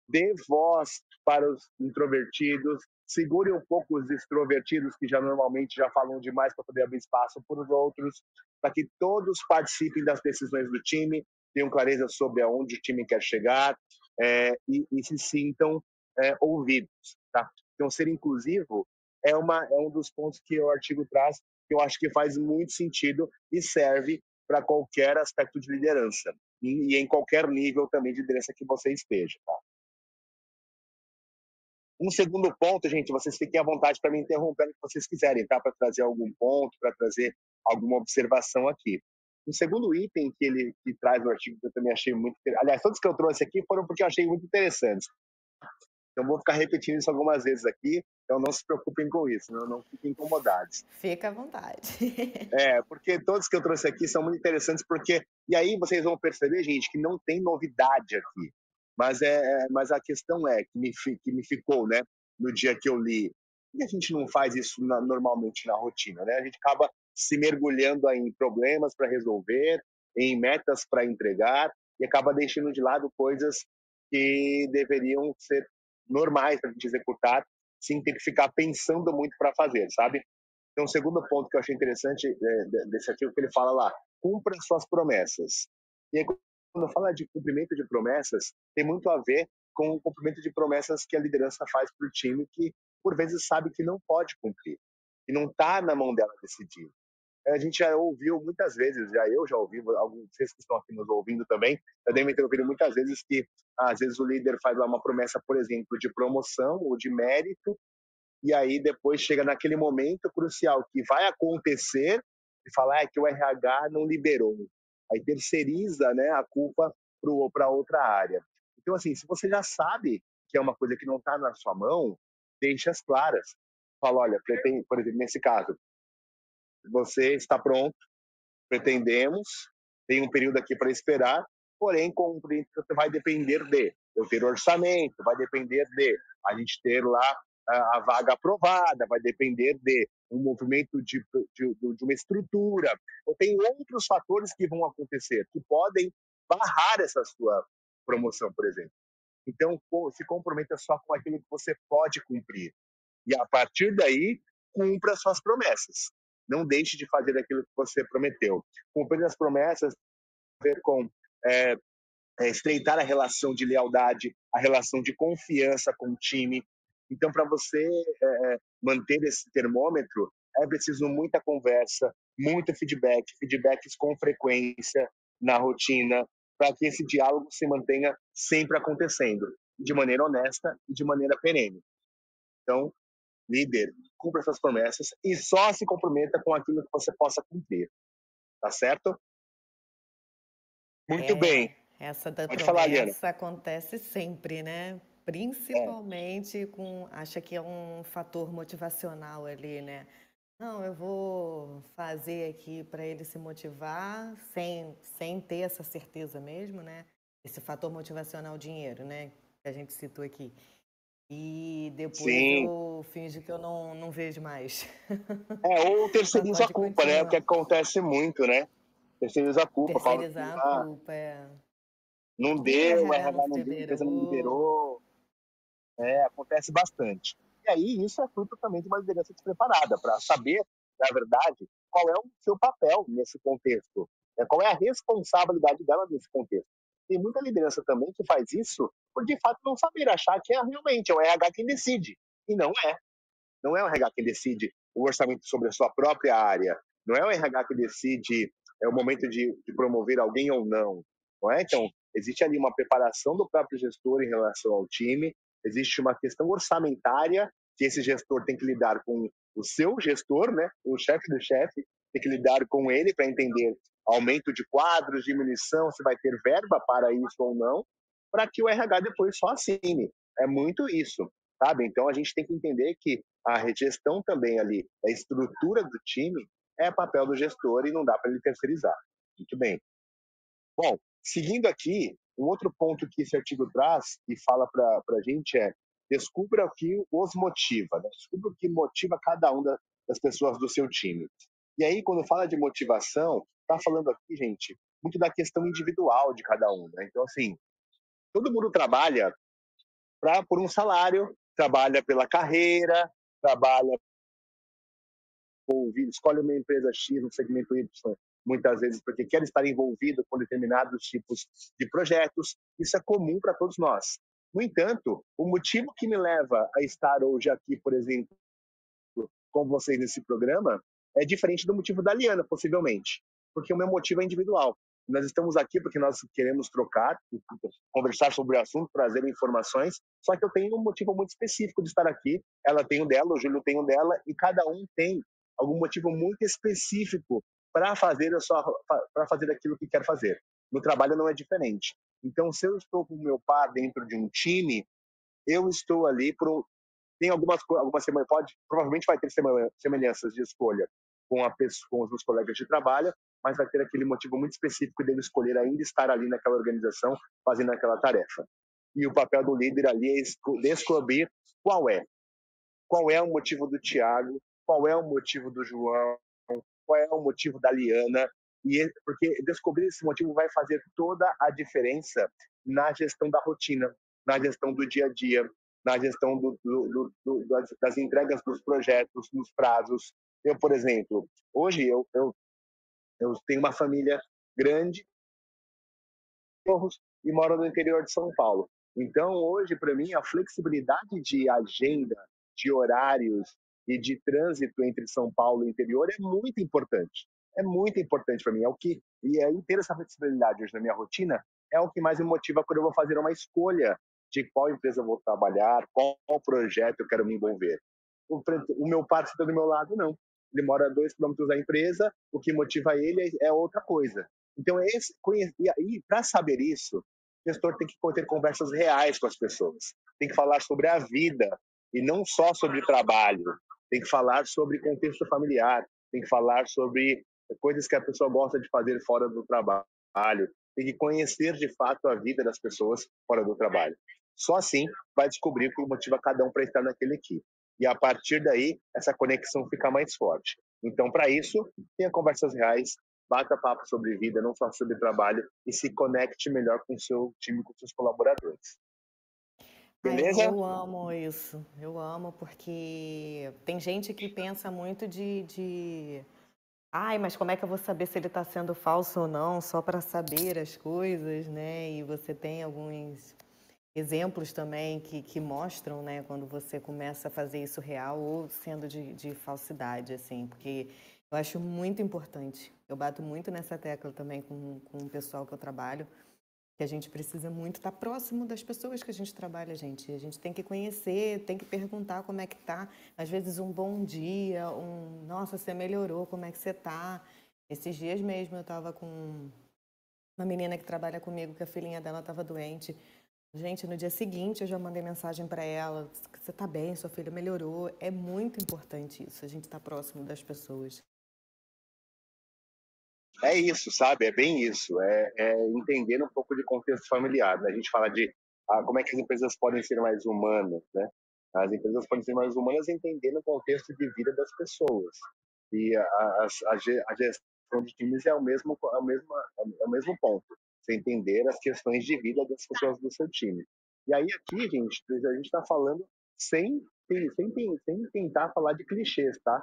dê voz para os introvertidos, segure um pouco os extrovertidos que já normalmente já falam demais para poder abrir espaço para os outros, para que todos participem das decisões do time, tenham clareza sobre aonde o time quer chegar e se sintam ouvidos. Tá? Então, ser inclusivo é um dos pontos que o artigo traz, que eu acho que faz muito sentido e serve para qualquer aspecto de liderança e em qualquer nível também de liderança que você esteja. Tá? Um segundo ponto, gente, vocês fiquem à vontade para me interromper o que vocês quiserem, tá? Para trazer algum ponto, para trazer alguma observação aqui. O segundo item que traz no artigo, que eu também achei muito interessante, aliás, todos que eu trouxe aqui foram porque eu achei muito interessantes. Então, vou ficar repetindo isso algumas vezes aqui, então não se preocupem com isso, não fiquem incomodados. Fica à vontade. Porque todos que eu trouxe aqui são muito interessantes, e aí vocês vão perceber, gente, que não tem novidade aqui. Mas a questão que me ficou, né, no dia que eu li, e a gente não faz isso normalmente na rotina, né? A gente acaba se mergulhando em problemas para resolver, em metas para entregar, e acaba deixando de lado coisas que deveriam ser normais para a gente executar, sem ter que ficar pensando muito para fazer, sabe? Então, o segundo ponto que eu achei interessante desse artigo, que ele fala lá, cumpra suas promessas. E aí, quando fala de cumprimento de promessas, tem muito a ver com o cumprimento de promessas que a liderança faz para o time que, por vezes, sabe que não pode cumprir, que não está na mão dela decidir. A gente já ouviu muitas vezes, eu já ouvi, alguns vocês que estão aqui nos ouvindo também, já devem ter ouvido muitas vezes que, às vezes, o líder faz lá uma promessa, por exemplo, de promoção ou de mérito, e aí depois chega naquele momento crucial que vai acontecer e fala que o RH não liberou. Aí terceiriza, né, a culpa para outra área. Então, assim, se você já sabe que é uma coisa que não está na sua mão, deixe as claras. Fala, olha, por exemplo, nesse caso, você está pronto, pretendemos, tem um período aqui para esperar, porém, vai depender de eu ter orçamento, vai depender de a gente ter lá a vaga aprovada, vai depender de um movimento de uma estrutura, ou tem outros fatores que vão acontecer, que podem barrar essa sua promoção, por exemplo. Então, se comprometa só com aquilo que você pode cumprir. E, a partir daí, cumpra suas promessas. Não deixe de fazer aquilo que você prometeu. Cumprir as promessas tem a ver com estreitar a relação de lealdade, a relação de confiança com o time. Então, para você manter esse termômetro, é preciso muita conversa, muito feedbacks com frequência na rotina, para que esse diálogo se mantenha sempre acontecendo, de maneira honesta e de maneira perene. Então, líder, cumpra suas promessas e só se comprometa com aquilo que você possa cumprir. Tá certo? Muito bem. Essa da Pode falar, Liana. promessa acontece sempre, né? Principalmente acha que é um fator motivacional ali, né? Não, eu vou fazer aqui para ele se motivar sem ter essa certeza mesmo, né? Esse fator motivacional, dinheiro, né? Que a gente citou aqui. E depois eu finjo que eu não vejo mais. Ou terceiriza a culpa, né? O que acontece muito, né? Terceiriza a culpa. Terceirizar a culpa, Não deu, o RH não deu, a empresa não liberou. Acontece bastante. E aí, isso é fruto também de uma liderança despreparada, para saber, na verdade, qual é o seu papel nesse contexto, qual é a responsabilidade dela nesse contexto. Tem muita liderança também que faz isso por, de fato, não saber achar que realmente é o RH quem decide. E não é. Não é o RH quem decide o orçamento sobre a sua própria área. Não é o RH que decide o momento de promover alguém ou não. Não é? Então, existe ali uma preparação do próprio gestor em relação ao time, existe uma questão orçamentária que esse gestor tem que lidar com o seu gestor, né? O chefe do chefe, tem que lidar com ele para entender aumento de quadros, diminuição, se vai ter verba para isso ou não, para que o RH depois só assine. É muito isso, sabe? Então, a gente tem que entender que a gestão também ali, a estrutura do time, é papel do gestor e não dá para ele terceirizar. Muito bem. Bom, seguindo aqui, um outro ponto que esse artigo traz e fala para a gente é: descubra o que os motiva, né? Descubra o que motiva cada uma das pessoas do seu time. E aí, quando fala de motivação, está falando aqui, gente, muito da questão individual de cada um, né? Então, assim, todo mundo trabalha por um salário, trabalha pela carreira, trabalha escolhe uma empresa X no segmento Y, muitas vezes porque quer estar envolvido com determinados tipos de projetos. Isso é comum para todos nós. No entanto, o motivo que me leva a estar hoje aqui, por exemplo, com vocês nesse programa, é diferente do motivo da Liana, possivelmente, porque o meu motivo é individual. Nós estamos aqui porque nós queremos trocar, conversar sobre o assunto, trazer informações, só que eu tenho um motivo muito específico de estar aqui. Ela tem o dela, o Júlio tem o dela, e cada um tem algum motivo muito específico para fazer aquilo que quer fazer. No trabalho não é diferente. Então, se eu estou com o meu par dentro de um time, eu estou ali tem algumas provavelmente vai ter semelhanças de escolha com os meus colegas de trabalho, mas vai ter aquele motivo muito específico dele escolher ainda estar ali naquela organização, fazendo aquela tarefa. E o papel do líder ali é descobrir qual é o motivo do Tiago, qual é o motivo do João, qual é o motivo da Liana, porque descobrir esse motivo vai fazer toda a diferença na gestão da rotina, na gestão do dia a dia, na gestão das entregas dos projetos, nos prazos. Eu, por exemplo, hoje eu tenho uma família grande, Morros e moro no interior de São Paulo. Então, hoje, para mim, a flexibilidade de agenda, de horários e de trânsito entre São Paulo e o interior é muito importante. É muito importante para mim. E aí, ter essa flexibilidade hoje na minha rotina é o que mais me motiva quando eu vou fazer uma escolha de qual empresa eu vou trabalhar, qual projeto eu quero me envolver. O meu parceiro do meu lado, não. Ele mora a 2 quilômetros da empresa, o que motiva ele é outra coisa. Então, e aí, para saber isso, o gestor tem que ter conversas reais com as pessoas. Tem que falar sobre a vida e não só sobre trabalho. Tem que falar sobre contexto familiar. Tem que falar sobre coisas que a pessoa gosta de fazer fora do trabalho. Tem que conhecer de fato a vida das pessoas fora do trabalho. Só assim vai descobrir o que motiva cada um para estar naquele equipe. E a partir daí, essa conexão fica mais forte. Então, para isso, tenha conversas reais, bata papo sobre vida, não só sobre trabalho, e se conecte melhor com o seu time, com os seus colaboradores. Beleza? Eu amo isso. Eu amo porque tem gente que pensa muito ai, mas como é que eu vou saber se ele está sendo falso ou não, só para saber as coisas, né? E você tem alguns exemplos também que mostram, né, quando você começa a fazer isso real ou sendo de falsidade, assim, porque eu acho muito importante. Eu bato muito nessa tecla também com o pessoal que eu trabalho, que a gente precisa muito estar próximo das pessoas que a gente trabalha, gente. A gente tem que conhecer, tem que perguntar como é que tá. Às vezes um bom dia, nossa, você melhorou, como é que você tá? Esses dias mesmo eu estava com uma menina que trabalha comigo, que a filhinha dela estava doente. Gente, no dia seguinte eu já mandei mensagem para ela, você tá bem, sua filha melhorou. É muito importante isso, a gente estar próximo das pessoas. É isso, sabe? É bem isso. É entender um pouco de contexto familiar. Né? A gente fala de como é que as empresas podem ser mais humanas, né? As empresas podem ser mais humanas entendendo o contexto de vida das pessoas. E a gestão de times é o mesmo ponto. Você entender as questões de vida das pessoas do seu time. E aí aqui, gente, a gente está falando sem tentar falar de clichês, tá?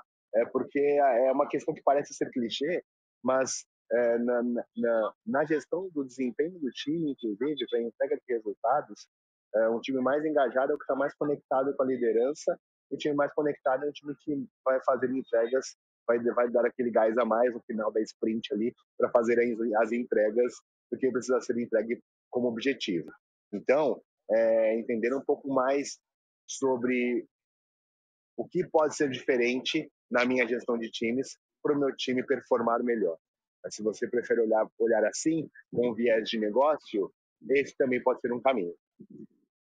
Porque é uma questão que parece ser clichê, mas na gestão do desempenho do time, inclusive, para a entrega de resultados, um time mais engajado é o que está mais conectado com a liderança, e o time mais conectado é o time que vai fazer entregas, vai dar aquele gás a mais no final da sprint ali, para fazer as entregas do que precisa ser entregue como objetivo. Então, entender um pouco mais sobre o que pode ser diferente na minha gestão de times para o meu time performar melhor. Mas se você prefere olhar assim, com um viés de negócio, esse também pode ser um caminho.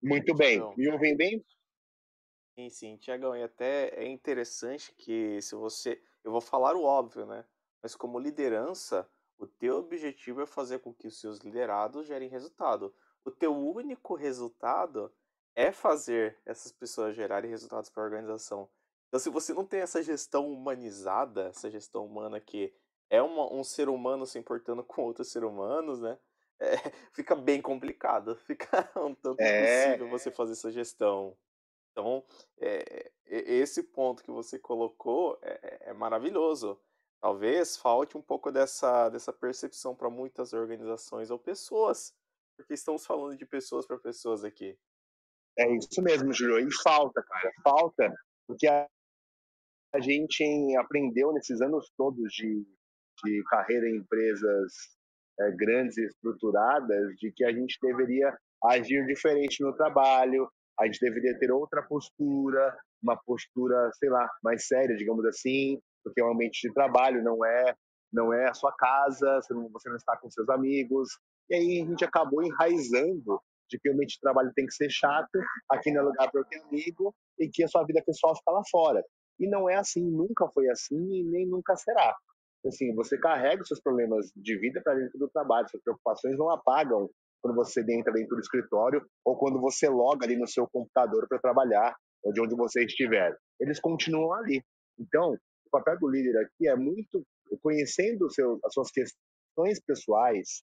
Muito bem. Tiagão, Me ouvem bem? sim, Tiagão, e até é interessante que se você... Eu vou falar o óbvio, né? Mas como liderança, o teu objetivo é fazer com que os seus liderados gerem resultado. O teu único resultado é fazer essas pessoas gerarem resultados para a organização. Então, se você não tem essa gestão humanizada, essa gestão humana que é um ser humano se importando com outros seres humanos, né? Fica bem complicado, fica um tanto É, impossível você fazer essa gestão. Então, esse ponto que você colocou é maravilhoso. Talvez falte um pouco dessa percepção para muitas organizações ou pessoas, porque estamos falando de pessoas para pessoas aqui. é isso mesmo, Júlio. E falta, cara, falta, porque a gente aprendeu nesses anos todos de carreira em empresas grandes e estruturadas, de que a gente deveria agir diferente no trabalho, a gente deveria ter outra postura, uma postura, sei lá, mais séria, digamos assim, porque é um ambiente de trabalho, não é a sua casa, você não está com seus amigos. E aí a gente acabou enraizando de que o ambiente de trabalho tem que ser chato, aqui não é lugar para eu ter amigo, e que a sua vida pessoal fica lá fora. E não é assim, nunca foi assim e nem nunca será. Assim, você carrega os seus problemas de vida para dentro do trabalho, suas preocupações não apagam quando você entra dentro do escritório ou quando você loga ali no seu computador para trabalhar, ou de onde você estiver. Eles continuam ali. Então, o papel do líder aqui é muito conhecendo as suas questões pessoais,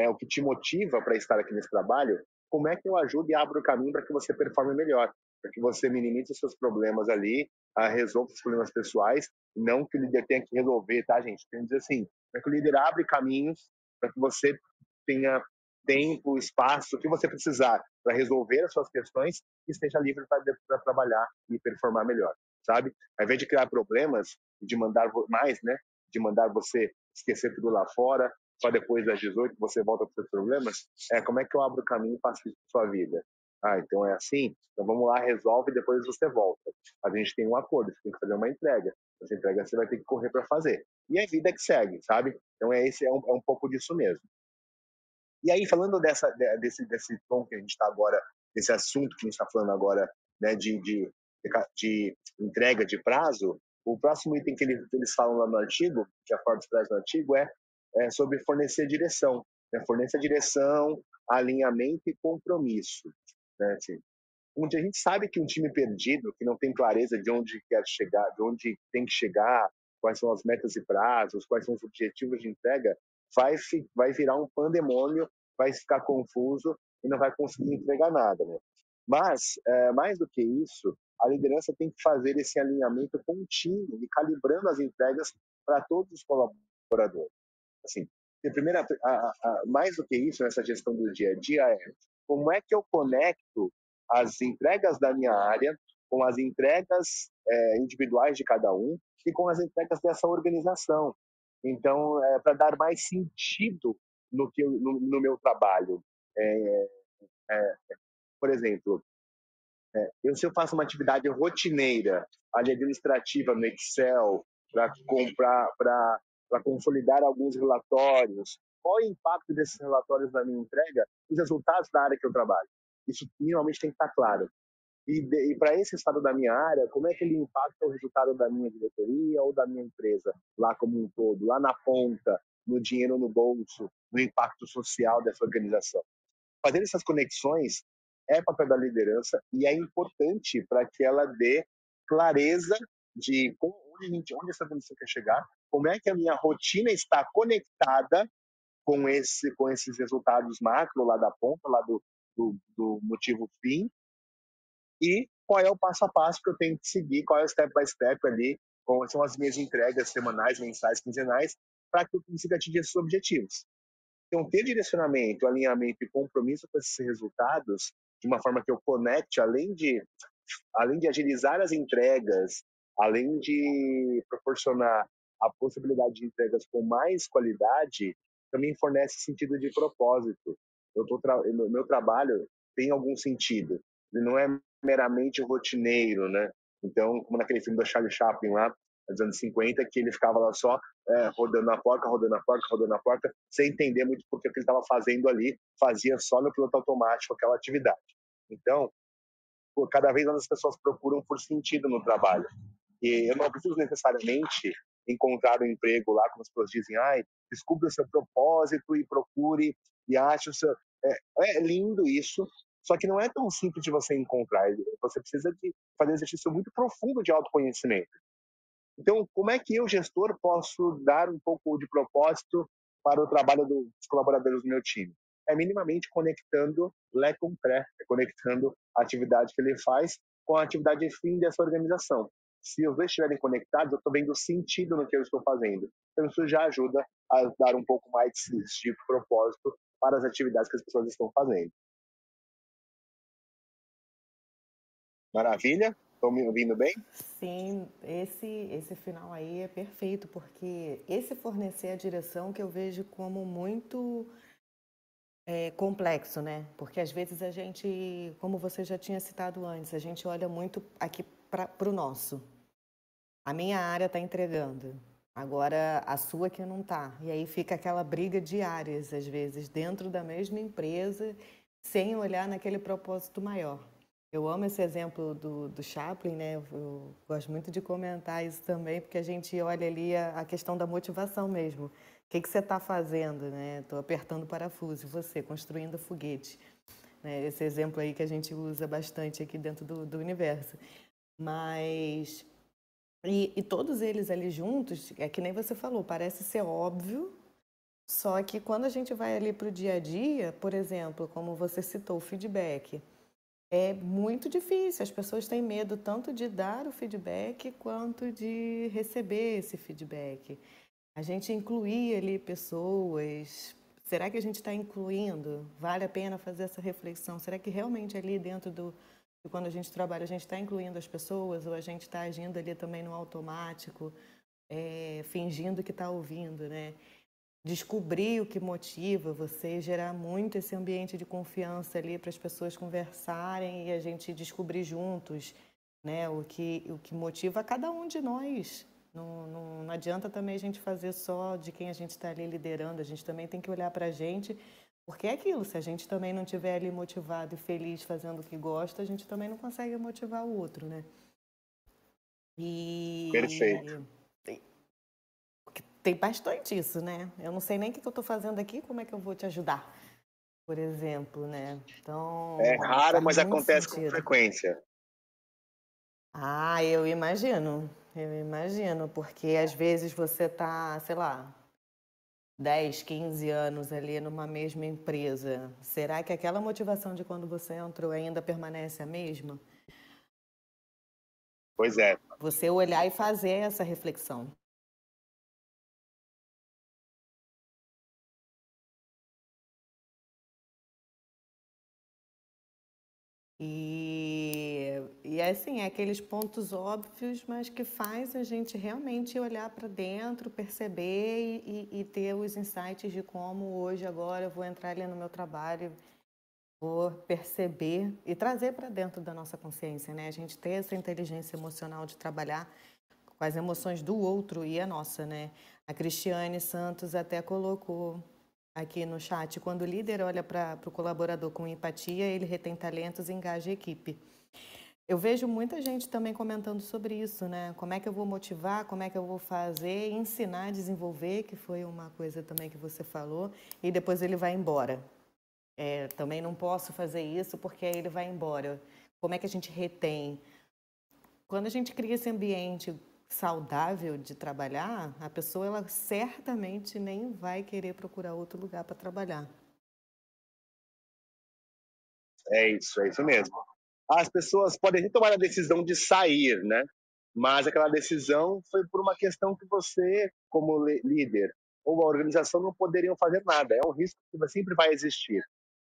o que te motiva para estar aqui nesse trabalho, como é que eu ajudo e abro o caminho para que você performe melhor, para que você minimize os seus problemas ali, resolva os problemas pessoais, não que o líder tenha que resolver, tá, gente? Tem que dizer assim, para que o líder abre caminhos para que você tenha tempo, espaço, o que você precisar para resolver as suas questões, esteja livre para trabalhar e performar melhor, sabe? Ao invés de criar problemas, de mandar mais, né? De mandar você esquecer tudo lá fora, só depois das 18 você volta para os seus problemas, como é que eu abro o caminho e faço isso na sua vida? Ah, então é assim? Então vamos lá, resolve e depois você volta. A gente tem um acordo, você tem que fazer uma entrega. Essa entrega você vai ter que correr para fazer. E é a vida que segue, sabe? Então esse é um pouco disso mesmo. E aí, falando desse tom que a gente está agora, desse assunto que a gente está falando agora, né, de entrega de prazo, o próximo item que eles falam lá no artigo, que a Forbes traz no artigo, é sobre fornecer direção. Né? Fornecer direção, alinhamento e compromisso. Né? Assim, onde a gente sabe que um time perdido, que não tem clareza de onde quer chegar, de onde tem que chegar, quais são as metas e prazos, quais são os objetivos de entrega, vai virar um pandemônio, vai ficar confuso e não vai conseguir entregar nada. Né? Mas, mais do que isso, a liderança tem que fazer esse alinhamento contínuo e calibrando as entregas para todos os colaboradores. Assim, mais do que isso, nessa gestão do dia a dia, como é que eu conecto as entregas da minha área com as entregas individuais de cada um e com as entregas dessa organização. Então, para dar mais sentido no meu trabalho. Por exemplo, se eu faço uma atividade rotineira, administrativa no Excel, para consolidar alguns relatórios, qual é o impacto desses relatórios na minha entrega, os resultados da área que eu trabalho? Isso minimamente tem que estar claro. E para esse estado da minha área, como é que ele impacta o resultado da minha diretoria ou da minha empresa, lá como um todo, lá na ponta, no dinheiro no bolso, no impacto social dessa organização? Fazer essas conexões é papel da liderança e é importante para que ela dê clareza de onde essa organização quer chegar, como é que a minha rotina está conectada com esses resultados macro lá da ponta, lá do motivo fim, e qual é o passo a passo que eu tenho que seguir, qual é o step by step ali, quais são as minhas entregas semanais, mensais, quinzenais, para que eu consiga atingir esses objetivos. Então, ter direcionamento, alinhamento e compromisso com esses resultados, de uma forma que eu conecte, além de agilizar as entregas, além de proporcionar a possibilidade de entregas com mais qualidade, também fornece sentido de propósito. Meu trabalho tem algum sentido. Ele não é meramente rotineiro, né? Então, como naquele filme do Charlie Chaplin lá, dos anos 50, que ele ficava lá só rodando a porca, sem entender muito porque o que ele estava fazendo ali, fazia só no piloto automático aquela atividade. Então, cada vez mais as pessoas procuram por sentido no trabalho. E eu não preciso necessariamente encontrar um emprego lá, como as pessoas dizem, descubra o seu propósito e procure e ache o seu... É lindo isso, só que não é tão simples de você encontrar. Você precisa de fazer um exercício muito profundo de autoconhecimento. Então, como é que eu, gestor, posso dar um pouco de propósito para o trabalho dos colaboradores do meu time? É minimamente conectando Lé com Cré, conectando a atividade que ele faz com a atividade fim dessa organização. Se os dois estiverem conectados, eu estou vendo sentido no que eu estou fazendo. Então, isso já ajuda a dar um pouco mais de propósito para as atividades que as pessoas estão fazendo. Maravilha? Estão me ouvindo bem? Sim, esse final aí é perfeito, porque esse fornecer a direção que eu vejo como muito complexo, né? Porque às vezes a gente, como você já tinha citado antes, a gente olha muito aqui para o nosso. A minha área está entregando, agora a sua que não está. E aí fica aquela briga de áreas, às vezes, dentro da mesma empresa, sem olhar naquele propósito maior. Eu amo esse exemplo do Chaplin, né? Eu gosto muito de comentar isso também, porque a gente olha ali a questão da motivação mesmo. O que você está fazendo, né? Estou apertando o parafuso, você construindo foguete. Né? Esse exemplo aí que a gente usa bastante aqui dentro do universo. Mas... E todos eles ali juntos, é que nem você falou, parece ser óbvio, só que quando a gente vai ali para o dia a dia, por exemplo, como você citou, o feedback, é muito difícil, as pessoas têm medo tanto de dar o feedback quanto de receber esse feedback. A gente incluir ali pessoas, Será que a gente está incluindo? Vale a pena fazer essa reflexão? Será que realmente ali dentro de quando a gente trabalha, a gente está incluindo as pessoas ou a gente está agindo ali também no automático, fingindo que está ouvindo, né? Descobrir o que motiva você, gerar muito esse ambiente de confiança ali para as pessoas conversarem e a gente descobrir juntos, né, o que motiva cada um de nós. Não adianta também a gente fazer só de quem a gente está ali liderando, a gente também tem que olhar para a gente, porque é aquilo, se a gente também não estiver ali motivado e feliz fazendo o que gosta, a gente também não consegue motivar o outro, né? Perfeito. Tem bastante isso, né? Eu não sei nem o que eu estou fazendo aqui, como é que eu vou te ajudar, por exemplo, né? Então, É raro, faz mas muito acontece com sentido. frequência. Ah, eu imagino, porque às vezes você tá, sei lá, 10, 15 anos ali numa mesma empresa. Será que aquela motivação de quando você entrou ainda permanece a mesma? Pois é. Você olhar e fazer essa reflexão. E assim, é aqueles pontos óbvios, mas que faz a gente realmente olhar para dentro, perceber e ter os insights de como hoje, agora, eu vou entrar ali no meu trabalho, vou perceber e trazer para dentro da nossa consciência, né? A gente ter essa inteligência emocional de trabalhar com as emoções do outro e a nossa, né? A Cristiane Santos até colocou aqui no chat, quando o líder olha para o colaborador com empatia, ele retém talentos e engaja a equipe. Eu vejo muita gente também comentando sobre isso, né? Como é que eu vou motivar, como é que eu vou fazer, ensinar a desenvolver, que foi uma coisa também que você falou, e depois ele vai embora. Também não posso fazer isso porque aí ele vai embora. Como é que a gente retém? Quando a gente cria esse ambiente saudável de trabalhar, a pessoa ela certamente nem vai querer procurar outro lugar para trabalhar. É isso mesmo. As pessoas podem até tomar a decisão de sair, né? Mas aquela decisão foi por uma questão que você, como líder ou a organização, não poderiam fazer nada. É um risco que sempre vai existir.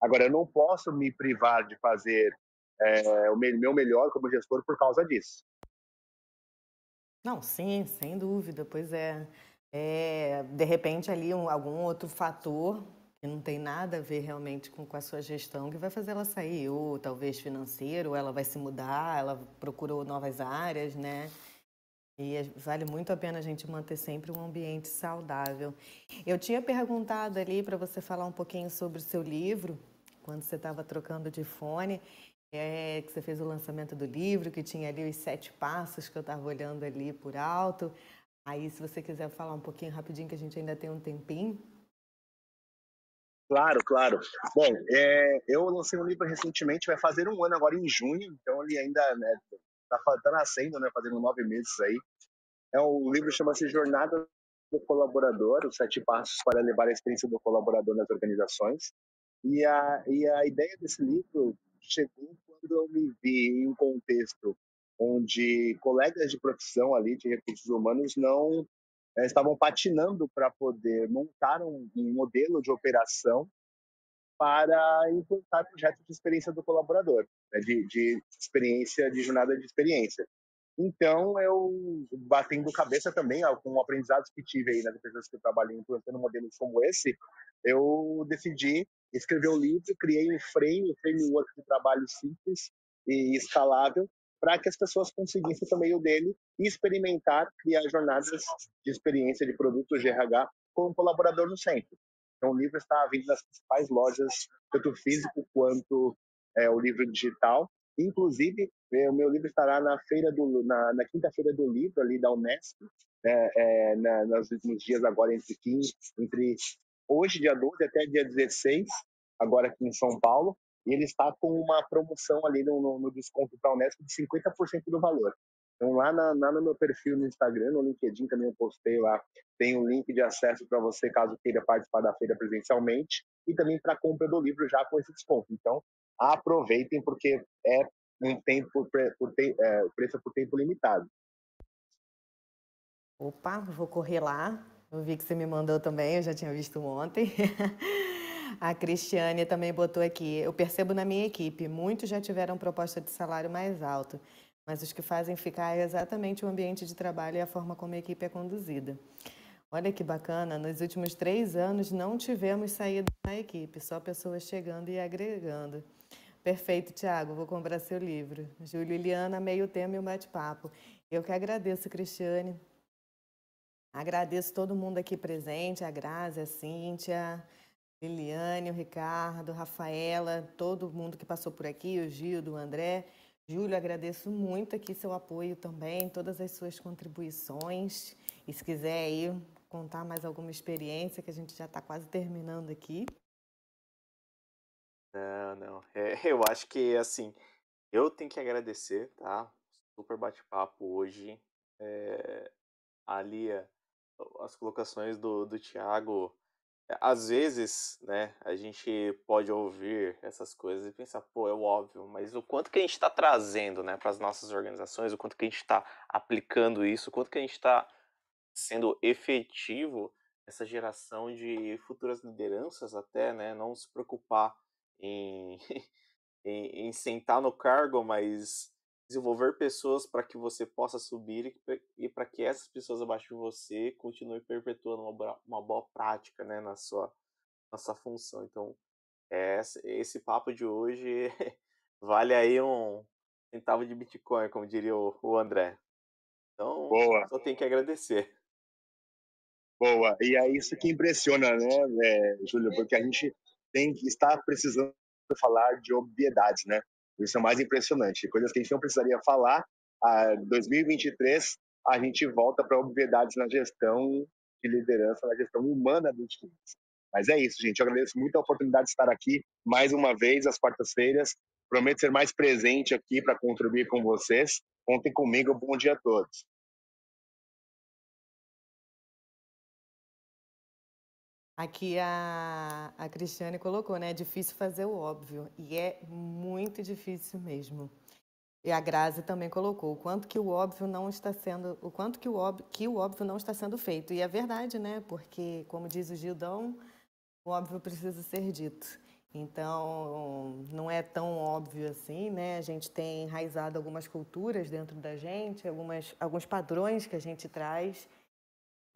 Agora, eu não posso me privar de fazer o meu melhor como gestor por causa disso. Não, sim, sem dúvida, pois é. De repente ali algum outro fator que não tem nada a ver realmente com a sua gestão que vai fazer ela sair, ou talvez financeiro, ou ela vai se mudar, ela procurou novas áreas, né? E vale muito a pena a gente manter sempre um ambiente saudável. Eu tinha perguntado ali para você falar um pouquinho sobre o seu livro, quando você estava trocando de fone, que você fez o lançamento do livro, que tinha ali os 7 passos que eu estava olhando ali por alto. Aí, se você quiser falar um pouquinho rapidinho, que a gente ainda tem um tempinho. Claro, claro. Bom, eu lancei um livro recentemente, vai fazer um ano agora em junho, então ele ainda tá nascendo, né, fazendo 9 meses aí. O livro chama-se Jornada do Colaborador, os 7 passos para levar a experiência do colaborador nas organizações. E a ideia desse livro chegou quando eu me vi em um contexto onde colegas de profissão ali, de recursos humanos, não estavam patinando para poder montar um modelo de operação para implantar projetos de experiência do colaborador, né, de experiência, de jornada de experiência. Então, eu, batendo cabeça também, com aprendizados que tive aí nas empresas que eu trabalhei implantando modelos como esse, eu decidi escrever um livro, criei um framework de trabalho simples e escalável, para que as pessoas conseguissem, por meio dele, experimentar, criar jornadas de experiência de produtos de RH com o colaborador no centro. Então, o livro está vindo nas principais lojas, tanto físico quanto o livro digital. Inclusive, o meu livro estará na quinta-feira do livro ali da Unesp, nos dias agora entre hoje, dia 12, até dia 16, agora aqui em São Paulo, e ele está com uma promoção ali no desconto da Unesp de 50% do valor. Então, lá no meu perfil no Instagram, no LinkedIn também eu postei lá, tem um link de acesso para você, caso queira participar da feira presencialmente, e também para a compra do livro já com esse desconto. Então, aproveitem, porque é um tempo preço por tempo limitado. Opa, vou correr lá Eu vi que você me mandou também, eu já tinha visto ontem. A Cristiane também botou aqui. Eu percebo na minha equipe, muitos já tiveram proposta de salário mais alto, mas os que fazem ficar é exatamente o ambiente de trabalho e a forma como a equipe é conduzida. Olha que bacana, nos últimos 3 anos não tivemos saída na equipe, só pessoas chegando e agregando. Perfeito, Tiago, vou comprar seu livro. Júlio e Liana, meio tema e um bate-papo. Eu que agradeço, Cristiane. Agradeço todo mundo aqui presente, a Grazi, a Cíntia, Liliane, o Ricardo, Rafaela, todo mundo que passou por aqui, o Gildo, o André. Júlio, agradeço muito aqui seu apoio também, todas as suas contribuições. E se quiser aí contar mais alguma experiência, que a gente já está quase terminando aqui. Não. Eu acho que, assim, eu tenho que agradecer, tá? Super bate-papo hoje. Ali, as colocações do Thiago, às vezes, né, a gente pode ouvir essas coisas e pensar, pô, é óbvio, mas o quanto que a gente está trazendo, né, para as nossas organizações, o quanto que a gente está aplicando isso, o quanto que a gente está sendo efetivo essa geração de futuras lideranças até, né, não se preocupar em, em sentar no cargo, mas desenvolver pessoas para que você possa subir e para que essas pessoas abaixo de você continuem perpetuando uma boa prática, né, na sua função. Então, esse papo de hoje vale aí um centavo de Bitcoin, como diria o André. Então, Boa. só tenho que agradecer. Boa. E é isso que impressiona, né, Júlio? Porque a gente está precisando falar de obviedades, né? Isso é o mais impressionante. Coisas que a gente não precisaria falar. Em 2023, a gente volta para obviedades na gestão de liderança, na gestão humana dos times. Mas é isso, gente. Eu agradeço muito a oportunidade de estar aqui mais uma vez, às quartas-feiras. Prometo ser mais presente aqui para contribuir com vocês. Contem comigo. Bom dia a todos. Aqui a Cristiane colocou, né? É difícil fazer o óbvio. E é muito difícil mesmo. E a Grazi também colocou o quanto que o óbvio não está sendo, o quanto que o óbvio não está sendo feito. E é verdade, né? Porque, como diz o Gildão, o óbvio precisa ser dito. Então, não é tão óbvio assim, né? A gente tem enraizado algumas culturas dentro da gente, alguns padrões que a gente traz.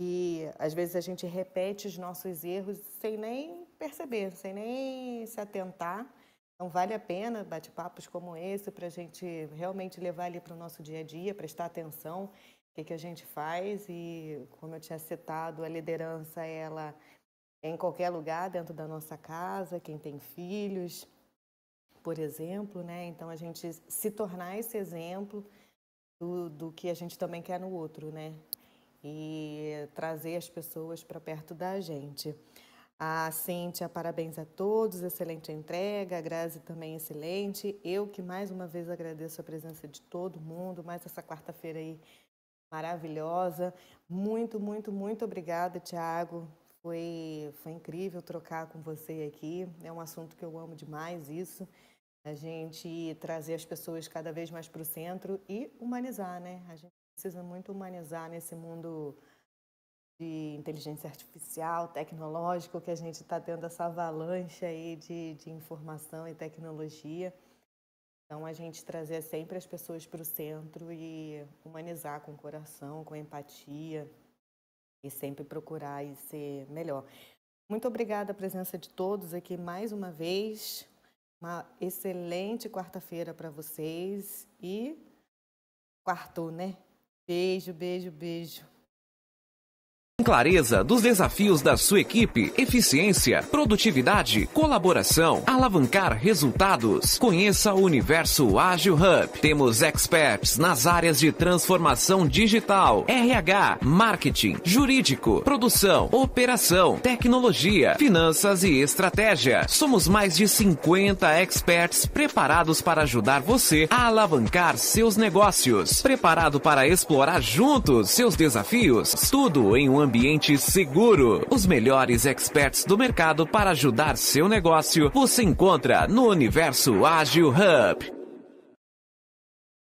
E, às vezes, a gente repete os nossos erros sem nem perceber, sem nem se atentar. Então, vale a pena bate-papos como esse para a gente realmente levar ali para o nosso dia a dia, prestar atenção o que a gente faz. E, como eu tinha citado, a liderança, ela é em qualquer lugar dentro da nossa casa, quem tem filhos, por exemplo, né? Então, a gente se tornar esse exemplo do que a gente também quer no outro, né? E trazer as pessoas para perto da gente. A Cíntia, parabéns a todos, excelente entrega. A Grazi também excelente. Eu que mais uma vez agradeço a presença de todo mundo, mais essa quarta-feira aí maravilhosa. Muito, muito, muito obrigada, Tiago. Foi incrível trocar com você aqui. É um assunto que eu amo demais, isso. A gente trazer as pessoas cada vez mais para o centro e humanizar, né? A gente precisa muito humanizar nesse mundo de inteligência artificial, tecnológico, que a gente está tendo essa avalanche aí de informação e tecnologia. Então, a gente trazer sempre as pessoas para o centro e humanizar com o coração, com empatia e sempre procurar e ser melhor. Muito obrigada a presença de todos aqui mais uma vez. Uma excelente quarta-feira para vocês e quartou, né? Beijo, beijo, beijo. Clareza dos desafios da sua equipe, eficiência, produtividade, colaboração, alavancar resultados. Conheça o Universo Ágil Hub. Temos experts nas áreas de transformação digital, RH, marketing, jurídico, produção, operação, tecnologia, finanças e estratégia. Somos mais de 50 experts preparados para ajudar você a alavancar seus negócios. Preparado para explorar juntos seus desafios? Tudo em um ambiente seguro. Os melhores experts do mercado para ajudar seu negócio você encontra no Universo Ágil Hub.